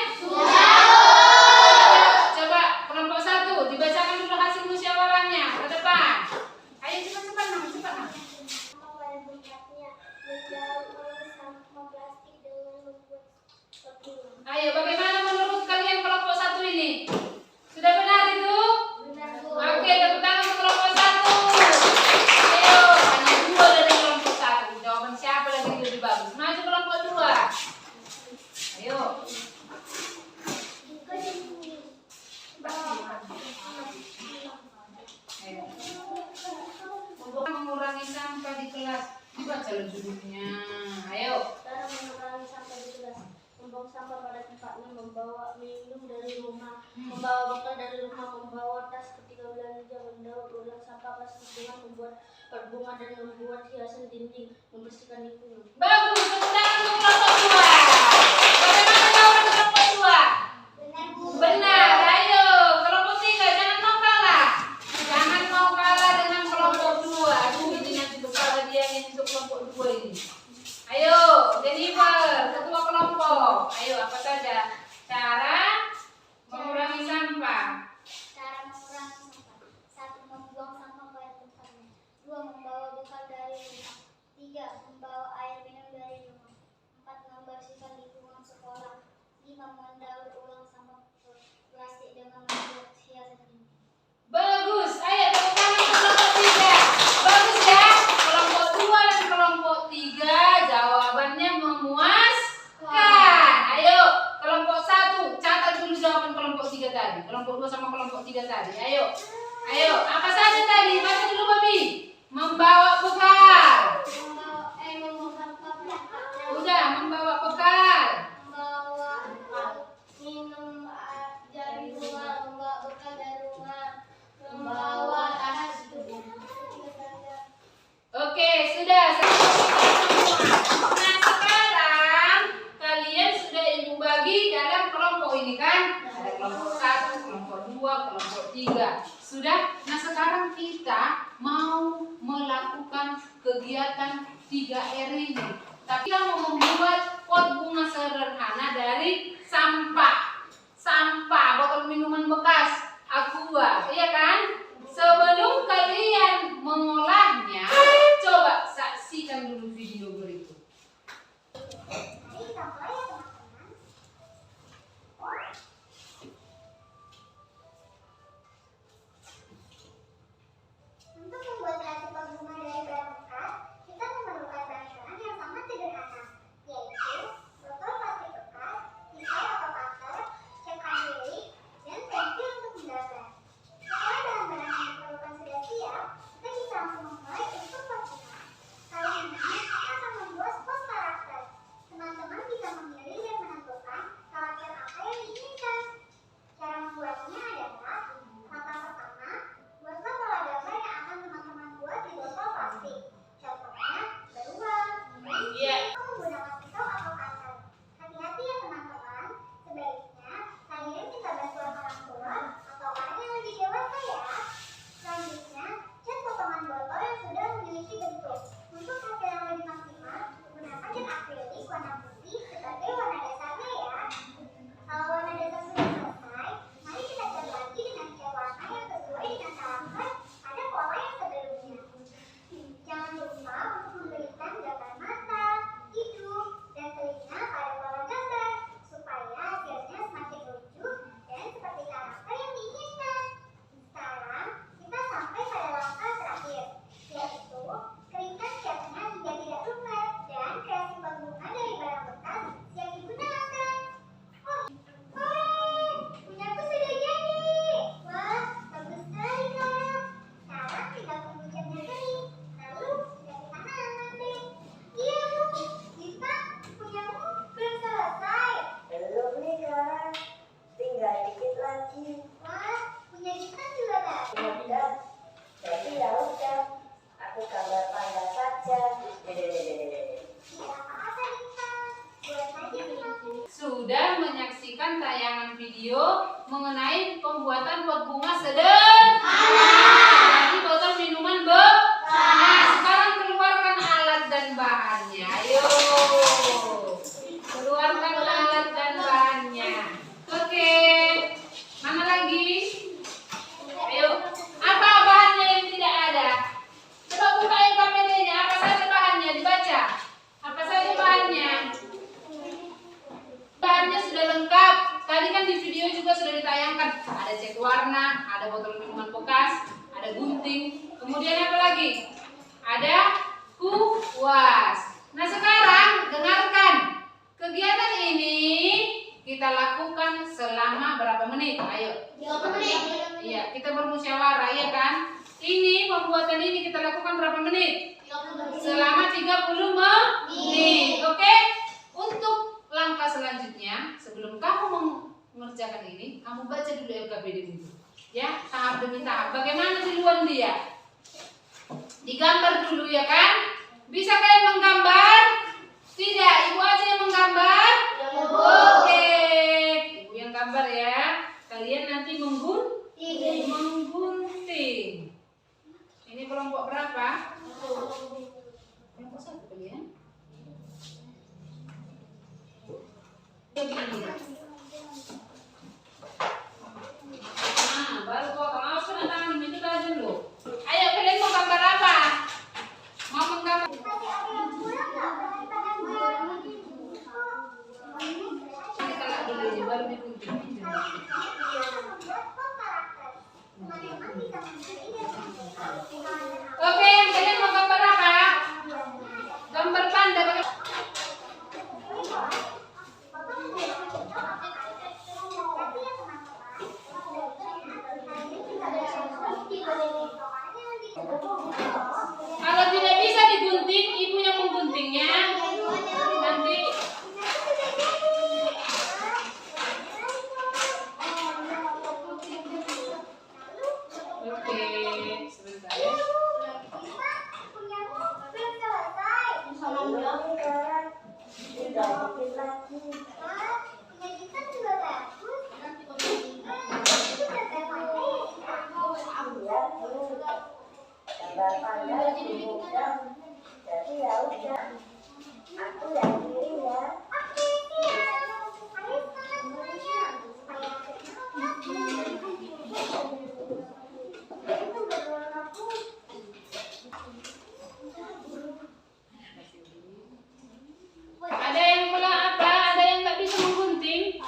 [SPEAKER 1] Coba kelompok 1 dibacakan dulu hasil musyawarahnya ke depan. Ayo cepat-cepat Nam, cepat Nam.
[SPEAKER 3] Pada tempatnya mendaur ulang sampah plastik dengan membuat seperti ini.
[SPEAKER 1] Ayo, bagaimana menurut kalian kelompok 1 ini? Sudah benar itu?
[SPEAKER 2] Benar, Bu.
[SPEAKER 1] Oke, tepuk tangan untuk kelompok 1. Ayo, hanya 2 dari kelompok 1. Jawaban siapa lagi yang lebih bagus? Maju kelompok 2. Ayo. Ayo. Untuk mengurangi sampah di kelas, dibaca judulnya. Ayo.
[SPEAKER 2] Cara mengurangi sampah di kelas. Membuang sampah pada tempatnya, membawa minum dari rumah, membawa bekal dari rumah, membawa tas ketika belanja, mendaur ulang sampah plastik dengan membuat pot bunga dan membuat hiasan dinding, membersihkan lingkungan.
[SPEAKER 1] Bagus, tepuk tangan untuk kelompok 2. Bagaimana jawaban kelompok 2?
[SPEAKER 3] Benar, Bu.
[SPEAKER 1] Benar, ayo. Kelompok 3, jangan mau kalah. Jangan mau kalah dengan kelompok 2. Aduh, ini nanti besar hadiahnya untuk kelompok 2 ini. Ayo, Jennifer, ketua kelompok. Ayo, apa saja cara mengurangi sampah?
[SPEAKER 3] Cara mengurangi sampah. 1. Membuang sampah pada tempatnya. 2. Membawa bekal dari rumah. 3. Membawa air minum dari rumah. 4. Membersihkan lingkungan sekolah. 5. Mendaur ulang sampah plastik dengan membuat hiasan dinding.
[SPEAKER 1] Bagus, ayo tepuk tangan untuk kelompok 3. Bagus ya, kelompok 2 dan kelompok 3 jawabannya memuaskan. Ayo, kelompok 1 catat dulu jawaban kelompok 3 tadi. Kelompok 2 sama kelompok 3 tadi. Ayo, ayo, apa saja tadi? Baca dulu Babi. Membawa bekal.
[SPEAKER 3] Membuang sampah plastik.
[SPEAKER 1] Udah, membawa bekal.
[SPEAKER 3] Membawa minum dari rumah, membawa bekal dari rumah, membawa tas.
[SPEAKER 1] Oke, sudah. Semua. Nah, sekarang kalian sudah ibu bagi dalam kelompok ini kan? Ada kelompok 1, kelompok 2, kelompok 3. Sudah. Nah, sekarang kita mau melakukan kegiatan 3R ini. Tapi kita mau membuat pot bunga sederhana dari sampah. Sampah, botol minuman bekas, aqua, iya kan? Sebelum kalian mengolahnya, coba saksikan dulu video berikut.
[SPEAKER 3] Ini sampah ya teman-teman. Untuk membuat kreasi pot bunga dari bahan bekas, kita memerlukan bahan-bahan yang sangat sederhana, yaitu botol plastik bekas, pisau atau cutter, cat acrylic, dan pensil untuk menggambar. Setelah bahan-bahan yang diperlukan sudah siap, kita bisa langsung memulai untuk pot bunga. Kali ini kita akan membuat
[SPEAKER 1] video mengenai pembuatan pot bunga sederhana. Jadi botol minuman bekas. Nah, sekarang keluarkan alat dan bahannya. Ayo. Keluarkan alat dan bahannya. Oke. Mana lagi? Ayo. Apa bahannya yang tidak ada? Coba buka KPD-nya. Apa saja bahannya? Dibaca. Apa saja bahannya? Bahannya sudah lengkap. Tadi kan di video juga sudah ditayangkan. Ada cat warna, ada botol minuman bekas, ada gunting. Kemudian apa lagi? Ada kuas. Nah sekarang dengarkan. Kegiatan ini kita lakukan selama berapa menit? Ayo.
[SPEAKER 2] 30 menit.
[SPEAKER 1] Iya, kita bermusyawarah ya kan? Ini pembuatan ini kita lakukan berapa menit?
[SPEAKER 2] 30 menit.
[SPEAKER 1] Selama 30 menit. Oke? Untuk langkah selanjutnya, sebelum kamu mengerjakan ini, kamu baca dulu LKPD dulu. Ya, tahap demi tahap. Bagaimana duluan dia? Digambar dulu ya kan? Bisa kalian menggambar? Tidak, ibu aja yang menggambar? Oke. Ibu yang gambar ya. Kalian nanti menggunting. Ini kelompok berapa? Kelompok 1 kalian? Nah, baru potong. Awas kena tangan, ini baju dulu. Ayo kalian mau gambar apa? Mau menggambar? Kita lihat dulu ini, baru digunting. Oke, kalian mau gambar apa? Gambar panda. Kalau tidak bisa digunting, ibu yang mengguntingnya. Nanti oke, sebentar ya. Ada yang pula apa? Ada yang nggak bisa menggunting?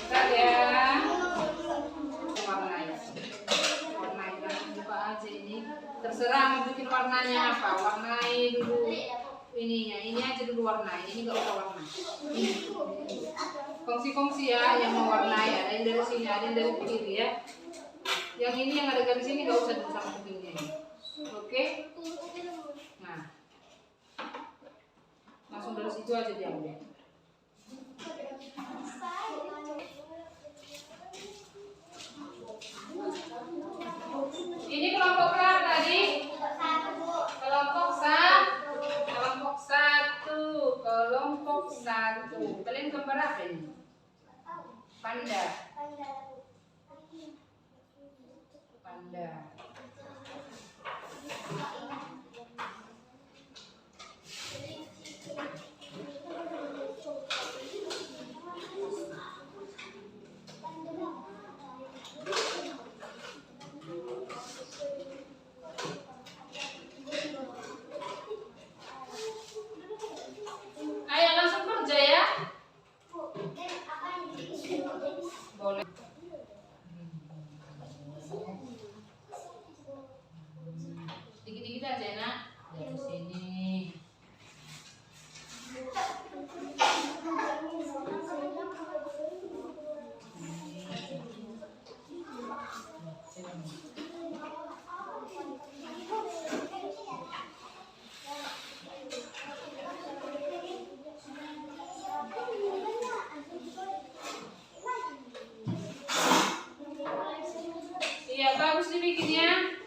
[SPEAKER 1] Bentar ya. Warnai buka aja ini. Terserah mau bikin warnanya apa. Warnai dulu ininya. Ini aja dulu warnai. Ini nggak usah warna. Kongsi-kongsi ya yang mau warnai. Ada yang dari sini, ada yang dari kiri ya. Yang ini yang ada garis sini nggak usah dulu sama kupingnya. Oke? Nah. Langsung dari situ aja diambil. Ini kelompok berapa tadi? Kelompok satu. Kalian gambar apa ini? Panda. Ayo langsung kerja ya. Boleh. Dikit-dikit aja nak. Dari sini. Iya bagus dibikinnya.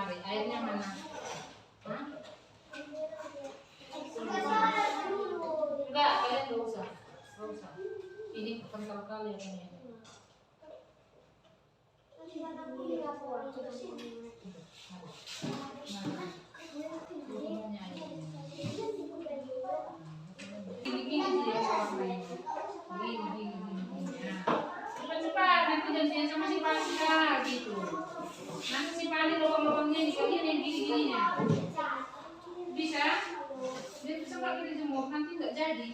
[SPEAKER 1] mari. Airnya mana? Hah? Enggak, kalian nggak usah. Nggak usah. Ini kental kali ya ini. Gini dia warnanya. Gini. Cepat-cepat, nanti janjian sama si Pasca gitu. Nanti si Pani lubang-lubangnya di kalian yang gini-gininya. Bisa? Dia bisa nggak kita jemur, nanti nggak jadi.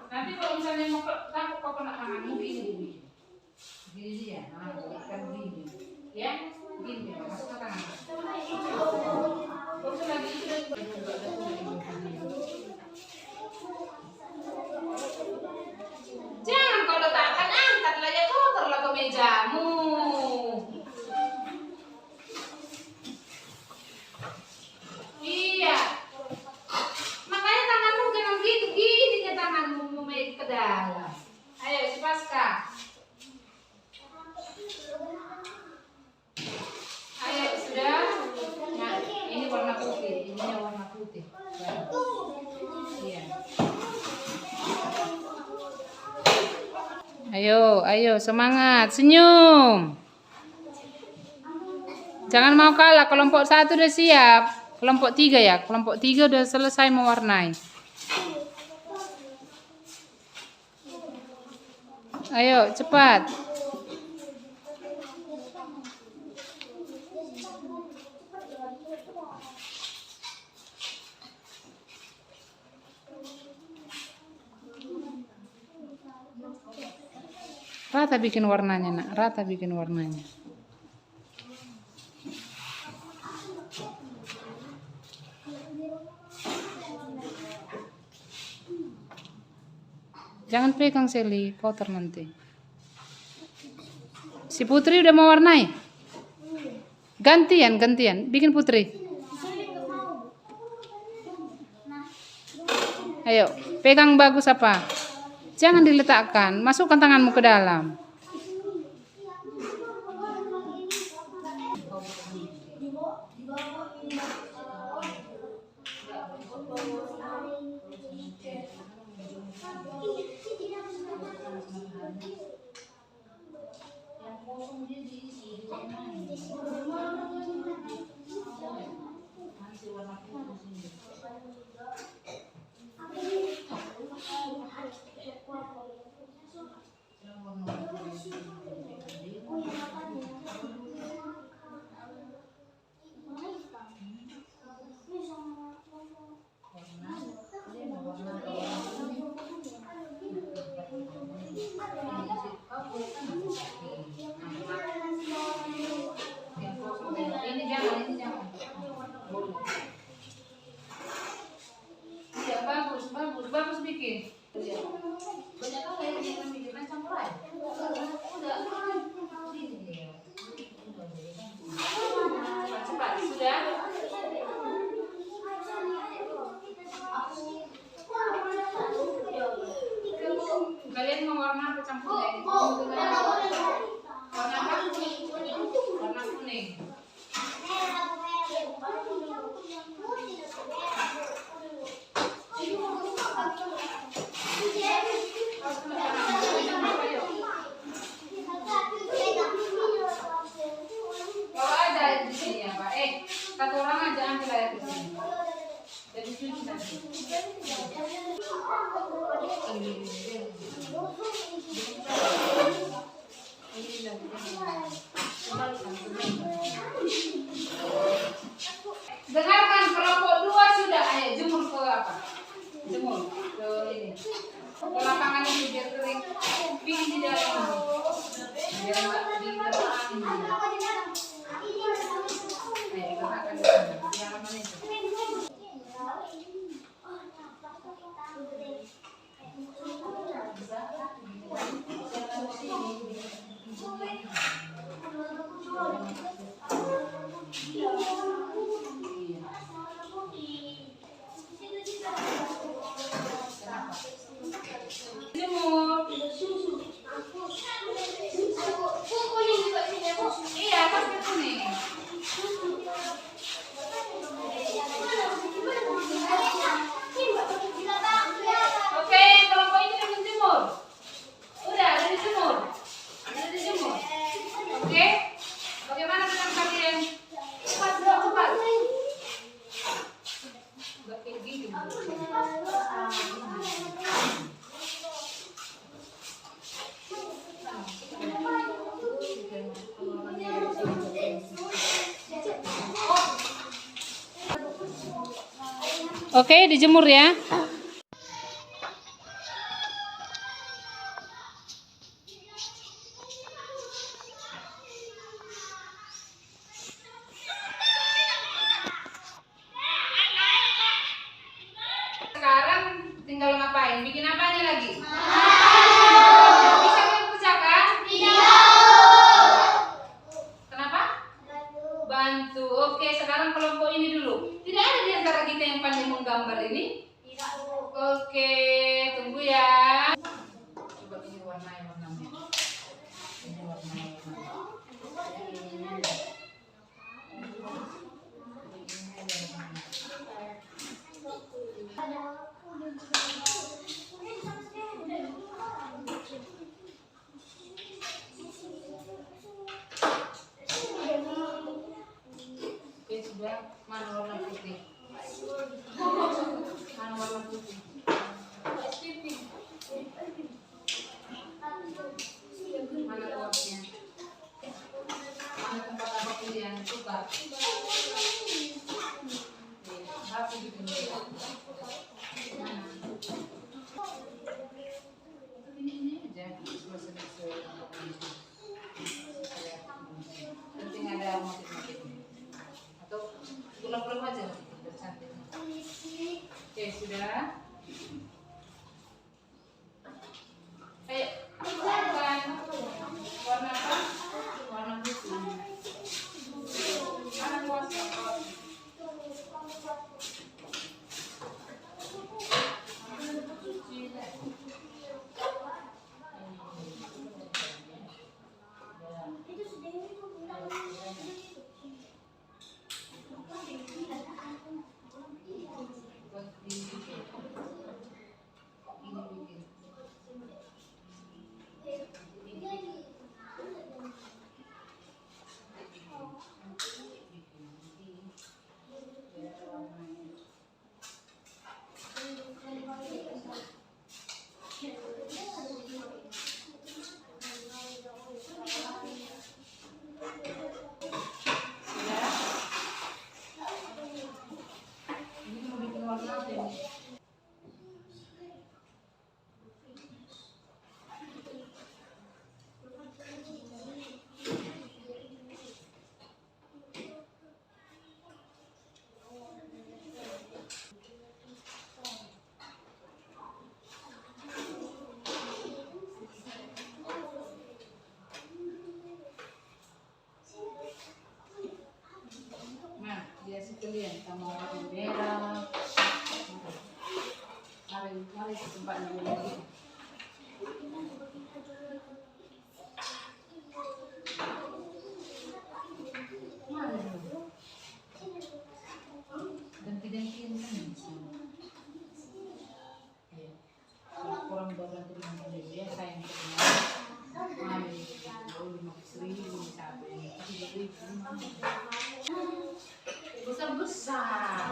[SPEAKER 1] Nanti kalau misalnya mau takut kau kena tanganmu gini. Gini dia, nah, kan gini. Ya, gini, masuk ke tangan. Kau bisa lagi itu dan jangan kau letakkan, angkatlah ya kotorlah ke mejamu. Iya. Makanya tanganmu jangan gini ya tanganmu memegang ke dalam. Ayo si Pasca. Ayo sudah. Nah, ini warna putih, ininya warna putih. Iya. Ayo semangat, senyum. Jangan mau kalah, kelompok 1 udah siap. Kelompok 3 ya, kelompok 3 udah selesai mewarnai. Ayo cepat. Rata bikin warnanya nak, rata bikin warnanya. Jangan pegang Seli, kotor nanti. Si Putri udah mau warnai? Gantian, bikin Putri. Ayo, pegang bagus apa? Jangan diletakkan, masukkan tanganmu ke dalam. Ini jangan. Iya, bagus bikin. Banyak kali yang bikin campur aja. Udah. Cepat, sudah. Kalian mau warna apa campurnya? Warna apa? Warna kuning. Bawa aja di sini ya Pak. Satu orang aja ambil air di sini. Jadi cuci nanti. Dengarkan kelompok 2 sudah, ayo jemur ke apa? Jemur ke ini. Ke lapangan ini biar kering. Pingin di dalam. Biar enggak di dalam angin. Ayo letakkan di sana. Di halaman itu. Jemur. Iya, pasti kuning. Oke, dijemur ya. Sekarang tinggal ngapain? Bikin apanya lagi? Bisa mengerjakan? Kenapa? Bantu. Oke, sekarang kelompok ini dulu. Tidak ada di antara kita yang pandai menggambar ini? Oke, tunggu ya. Coba ini warnanya. Ini warnanya. Oke, sudah. Mana warna putih? Mana warna putih? Mana kuasnya? Mana tempat apa pilihan suka? Aku bikin dulu. Mana? Ini aja. Selesai. Penting ada motif-motifnya. Atau pulang-pulang aja biar cantik. Oke, sudah. Ayo, bukan. Warna apa? Warna putih. Mana kuasnya? Dia sekalian sama warna merah. Mari ke tempat yang lain. Ganti-gantian kan bisa. Kurang berganti dengan dia sayang ketemu. Mari, 50.000 satu ini. Besar-besar.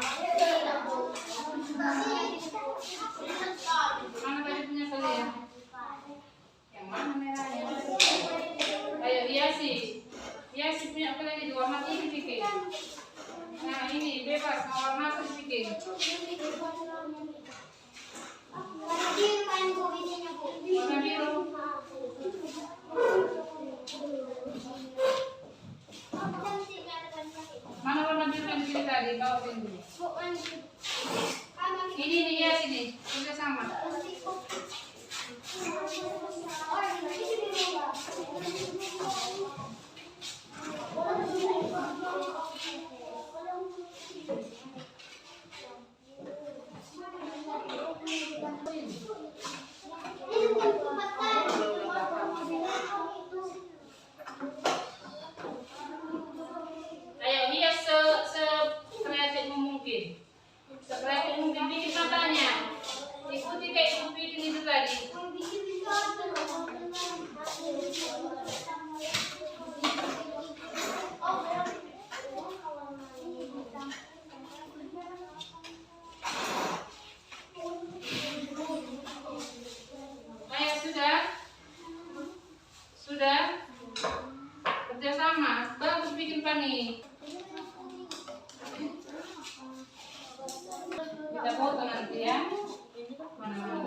[SPEAKER 1] Mana tadi punya kalian? Yang mana merahnya? Ayo hiasi. Hiasi punya kalian itu warna ini bikin. Nah ini bebas mau warna apa bikin. Warna biru. Mana warna biru yang pilih tadi? Bawa dulu. Ini hias ini, juga sama. Ayo hias sekreatif mungkin. Sekreatif mungkin bikin matanya. Ikuti kayak ibu bikin itu tadi. Kita foto nanti ya. Mana-mana.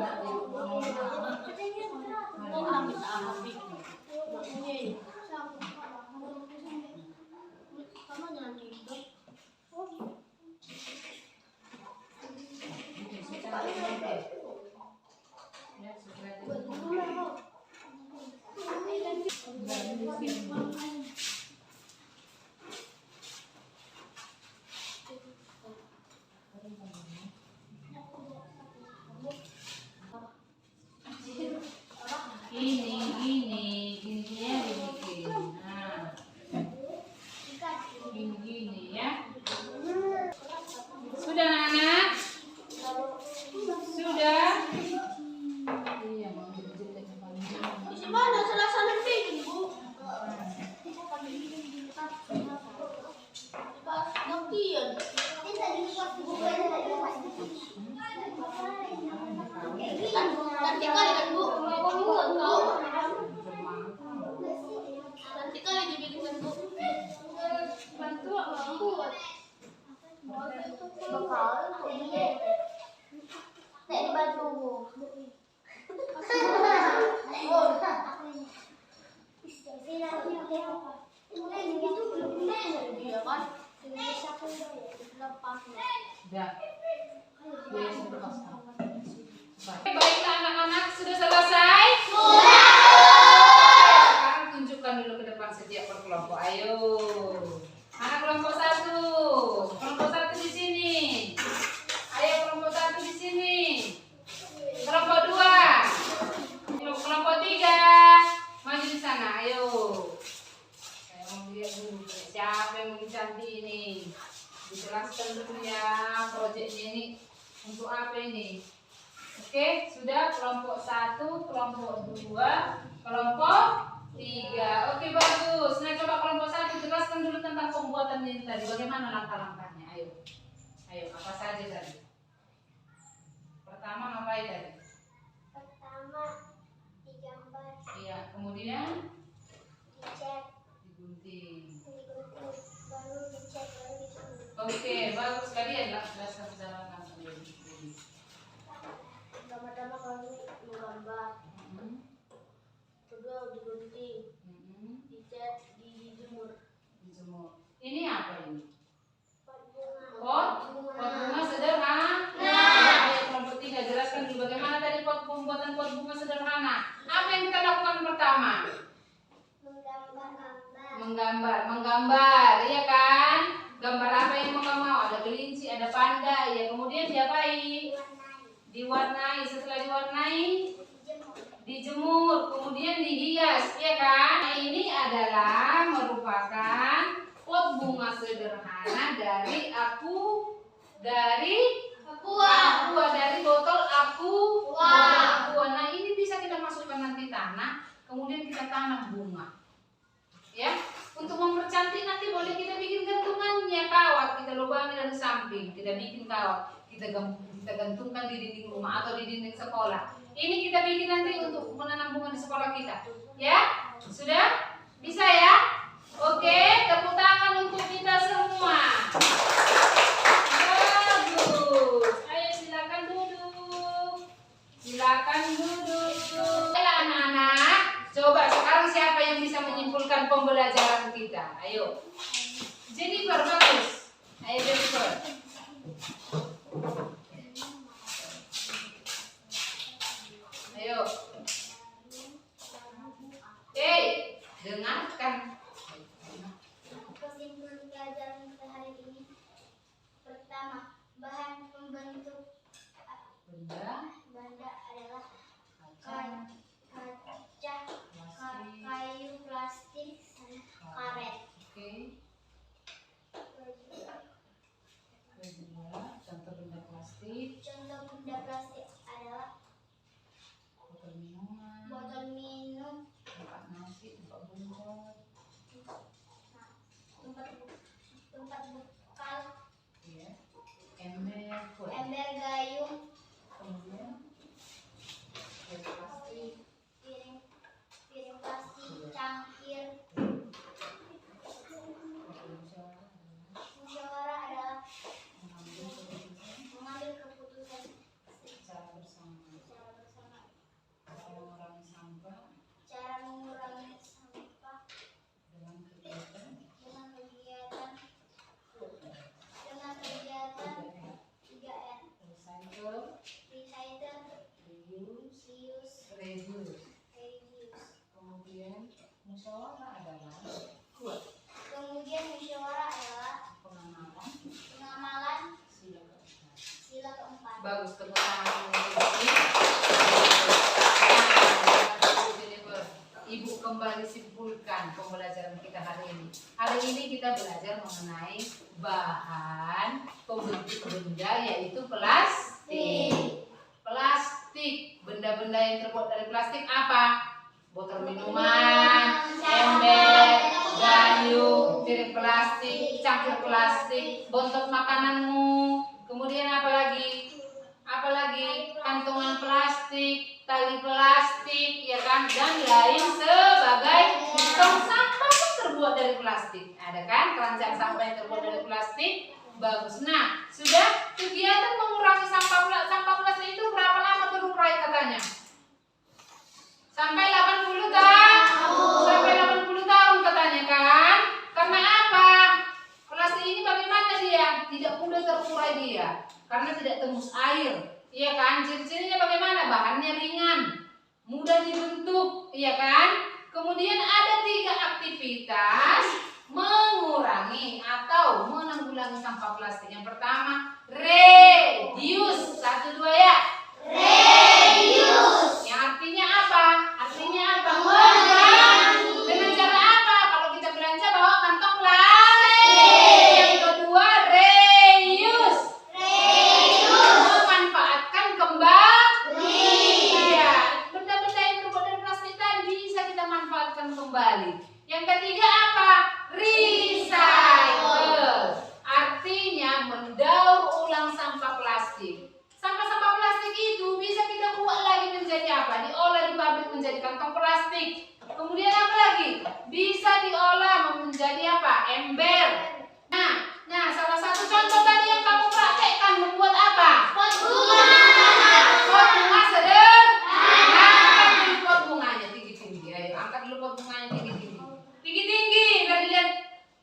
[SPEAKER 1] Gini ya dibikin. Nah, gini ya. Sudah anak? Sudah? Iya, mau dijepit panjang.
[SPEAKER 2] Di mana selesai bikin, Bu? Gantian. Nanti kali kan, Bu? Nanti kali dibikin, Bu. Bantu aku. Bakal ini. Nek dibantu, Bu. Iya kan?
[SPEAKER 1] Ya. Baiklah anak-anak, sudah selesai? Sudah. Sekarang tunjukkan dulu ke depan setiap berkelompok. Ayo. Anak kelompok 1. Kelompok 1 di sini. Ayo kelompok 1 di sini. Kelompok 2. Kelompok 3. Maju di sana. Ayo. Saya mau lihat dulu siapa yang mau cantik ini. Dijelaskan dulu ya proyeknya ini untuk apa ini. Oke, sudah kelompok 1, kelompok 2, kelompok 3. Oke, bagus. Nah, coba kelompok 1 jelaskan dulu tentang pembuatan ini tadi. Bagaimana langkah-langkahnya? Ayo. Ayo, apa saja tadi? Pertama ngapain tadi?
[SPEAKER 3] Pertama digambar,
[SPEAKER 1] Iya, kemudian
[SPEAKER 3] dicat,
[SPEAKER 1] digunting.
[SPEAKER 3] digunting, baru dicat, baru digunting.
[SPEAKER 1] Oke, bagus kalian jelaskan secara langsung.
[SPEAKER 2] Pertama-tama kami menggambar, kedua digunting, dicat, dijemur.
[SPEAKER 1] Dijemur. Ini apa ini?
[SPEAKER 3] Pot
[SPEAKER 1] Pot bunga sederhana. Ayo kelompok 3 jelaskan dulu bagaimana tadi pembuatan pot bunga sederhana. Apa yang kita lakukan pertama? Menggambar, iya kan? Gambar apa yang mau kamu mau? Ada kelinci, ada panda, ya. Kemudian diapain? Diwarnai. Setelah diwarnai, dijemur, kemudian dihias, ya kan? Nah, ini adalah merupakan pot bunga sederhana dari botol aqua. Nah, ini bisa kita masukkan nanti tanah, kemudian kita tanam bunga. Ya, untuk mempercantik nanti boleh kita bikin gantungannya, kawat kita lubangi dari samping, kita bikin kawat, kita gantungkan di dinding rumah atau di dinding sekolah. Ini kita bikin nanti untuk menanam bunga di sekolah kita. Ya, sudah bisa ya? Oke, tepuk tangan untuk kita semua. Bagus. Ayo silakan duduk. Ayolah anak-anak. Coba sekarang siapa yang bisa menyimpulkan pembelajaran kita? Ayo. Jennifer, bagus. Ayo Jennifer. Ayo. Dengarkan.
[SPEAKER 3] kesimpulan pelajaran kita hari ini,
[SPEAKER 1] musyawarah adalah
[SPEAKER 2] Kemudian musyawarah adalah
[SPEAKER 1] pengamalan
[SPEAKER 2] sila
[SPEAKER 1] sila keempat.
[SPEAKER 2] keempat.
[SPEAKER 1] Bagus, tepuk tangan untuk Jennifer. Ibu kembali simpulkan pembelajaran kita hari ini. Hari ini kita belajar mengenai bahan pembentuk benda, yaitu plastik. Plastik, benda-benda yang terbuat dari plastik apa? Botol minuman, ember, gayung, piring plastik, cangkir plastik, bontot makananmu. Kemudian apa lagi? Kantongan plastik, tali plastik, ya kan, dan lain sebagainya. Tong sampah pun terbuat dari plastik. Ada kan keranjang sampah yang terbuat dari plastik? Bagus. Nah, sudah kegiatan mengurangi sampah plastik itu berapa lama terurai katanya? Sampai 80 tahun. Sampai 80 tahun katanya kan? Karena apa? Plastik ini bagaimana dia? Tidak mudah terurai dia. Karena tidak tembus air. Iya kan? Ciri-cirinya bagaimana? Bahannya ringan, mudah dibentuk, iya kan? Kemudian ada 3 aktivitas mengurangi atau menanggulangi sampah plastik. Yang pertama, reduce. 1, 2 ya. Reduce. Yang artinya apa? Mengurangi. Dengan cara apa? Kalau kita belanja bawa kantong plastik. Yang kedua, reuse. Memanfaatkan kembali. Ya, benda-benda yang terbuat dari plastik tadi bisa kita manfaatkan kembali. Yang ketiga apa? Recycle. Artinya mendaur ulang sampah plastik. Sampah-sampah plastik itu bisa kita buat lagi menjadi apa? Diolah di pabrik menjadi kantong plastik. Kemudian apa lagi? Bisa diolah menjadi apa? Ember. Nah, salah satu contoh tadi yang kamu praktekkan membuat apa? Pot bunga. Pot bunga sederhana. Angkat dulu pot bunganya tinggi-tinggi. Ayo, angkat dulu pot bunganya tinggi-tinggi. Tinggi-tinggi, biar dilihat.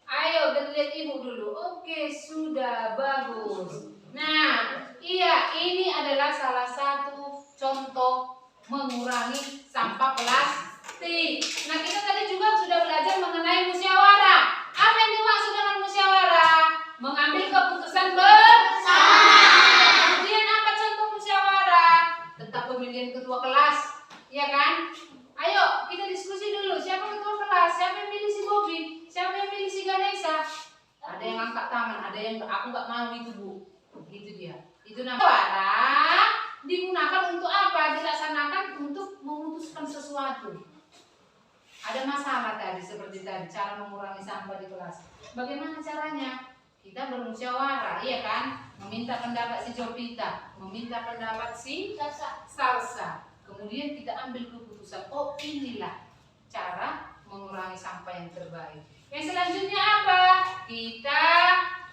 [SPEAKER 1] Ayo, biar dilihat ibu dulu. Oke, sudah bagus. Nah, iya, ini adalah salah satu contoh mengurangi sampah plastik. Nah, kita tadi juga sudah belajar mengenai musyawarah. Apa yang dimaksud dengan musyawarah? Mengambil keputusan bersama. Kemudian apa contoh musyawarah? Tentang pemilihan ketua kelas, ya kan? Ayo, kita diskusi dulu. Siapa ketua kelas? Siapa yang pilih si Bobby? Siapa yang pilih si Ganesha? Ada yang angkat tangan, ada yang aku nggak mau itu, Bu. Gitu dia. Itu namanya musyawarah. Digunakan untuk apa? Dilaksanakan untuk memutuskan sesuatu. Ada masalah tadi seperti tadi cara mengurangi sampah di kelas. Bagaimana caranya? Kita bermusyawarah, iya kan? Meminta pendapat si Jovita, meminta pendapat si Salsa. Kemudian kita ambil keputusan. Oh, inilah cara mengurangi sampah yang terbaik. Yang selanjutnya apa?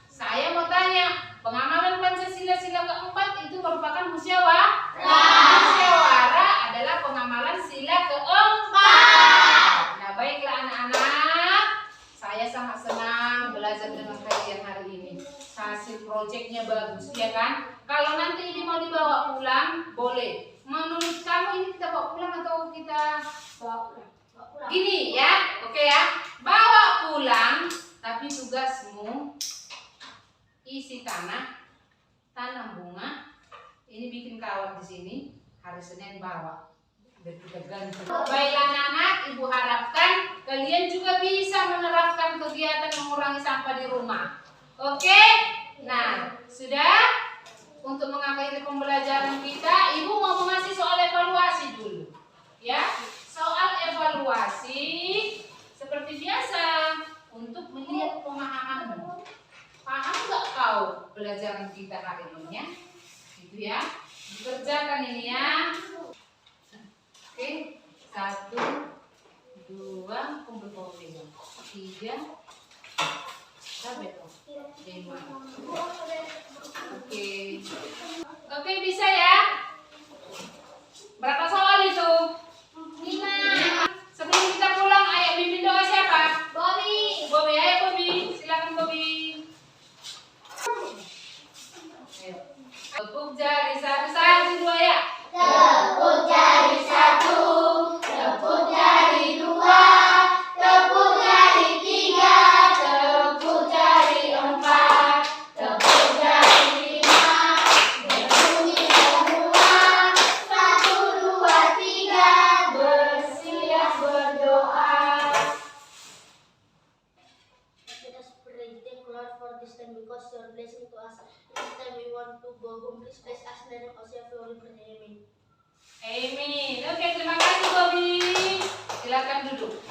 [SPEAKER 1] Saya mau tanya, pengamalan Pancasila sila keempat itu merupakan musyawarah. Musyawarah adalah pengamalan sila keempat. Nah, baiklah anak-anak, saya sangat senang belajar dengan kalian hari ini. Hasil proyeknya bagus, ya kan? Kalau nanti ini mau dibawa pulang, boleh. Menurut kamu ini kita bawa pulang atau kita bawa pulang? Gini ya, oke ya. Bawa pulang, tapi tugasmu isi tanah, tanam bunga. Ini bikin kawat di sini. Hari Senin bawa. Dan kita ganti. Baiklah anak-anak, ibu harapkan kalian juga bisa menerapkan kegiatan mengurangi sampah di rumah. Oke? Nah, sudah? Untuk mengakhiri pembelajaran kita, ibu mau mengasih soal evaluasi dulu. Ya, soal evaluasi seperti biasa untuk melihat pemahamanmu. Paham nggak kau pelajaran kita hari ini ya? Gitu ya. Dikerjakan ini ya. Oke, 1, 2, kumpul-kumpul 3, sampai 5. Oke, bisa ya? Berapa soal itu? 5. Sebelum kita pulang, ayo bimbing doa siapa? Bobby. Bobby, ayo Bobby. Silakan Bobby. Ayo. Tepuk jari 1, 1, 2 ya.
[SPEAKER 2] Tepuk jari 1, tepuk jari 2, Gogong, please bless us in the name of Savior, we pray. Amen.
[SPEAKER 1] Amin. Oke, terima kasih Bobby. Silakan duduk.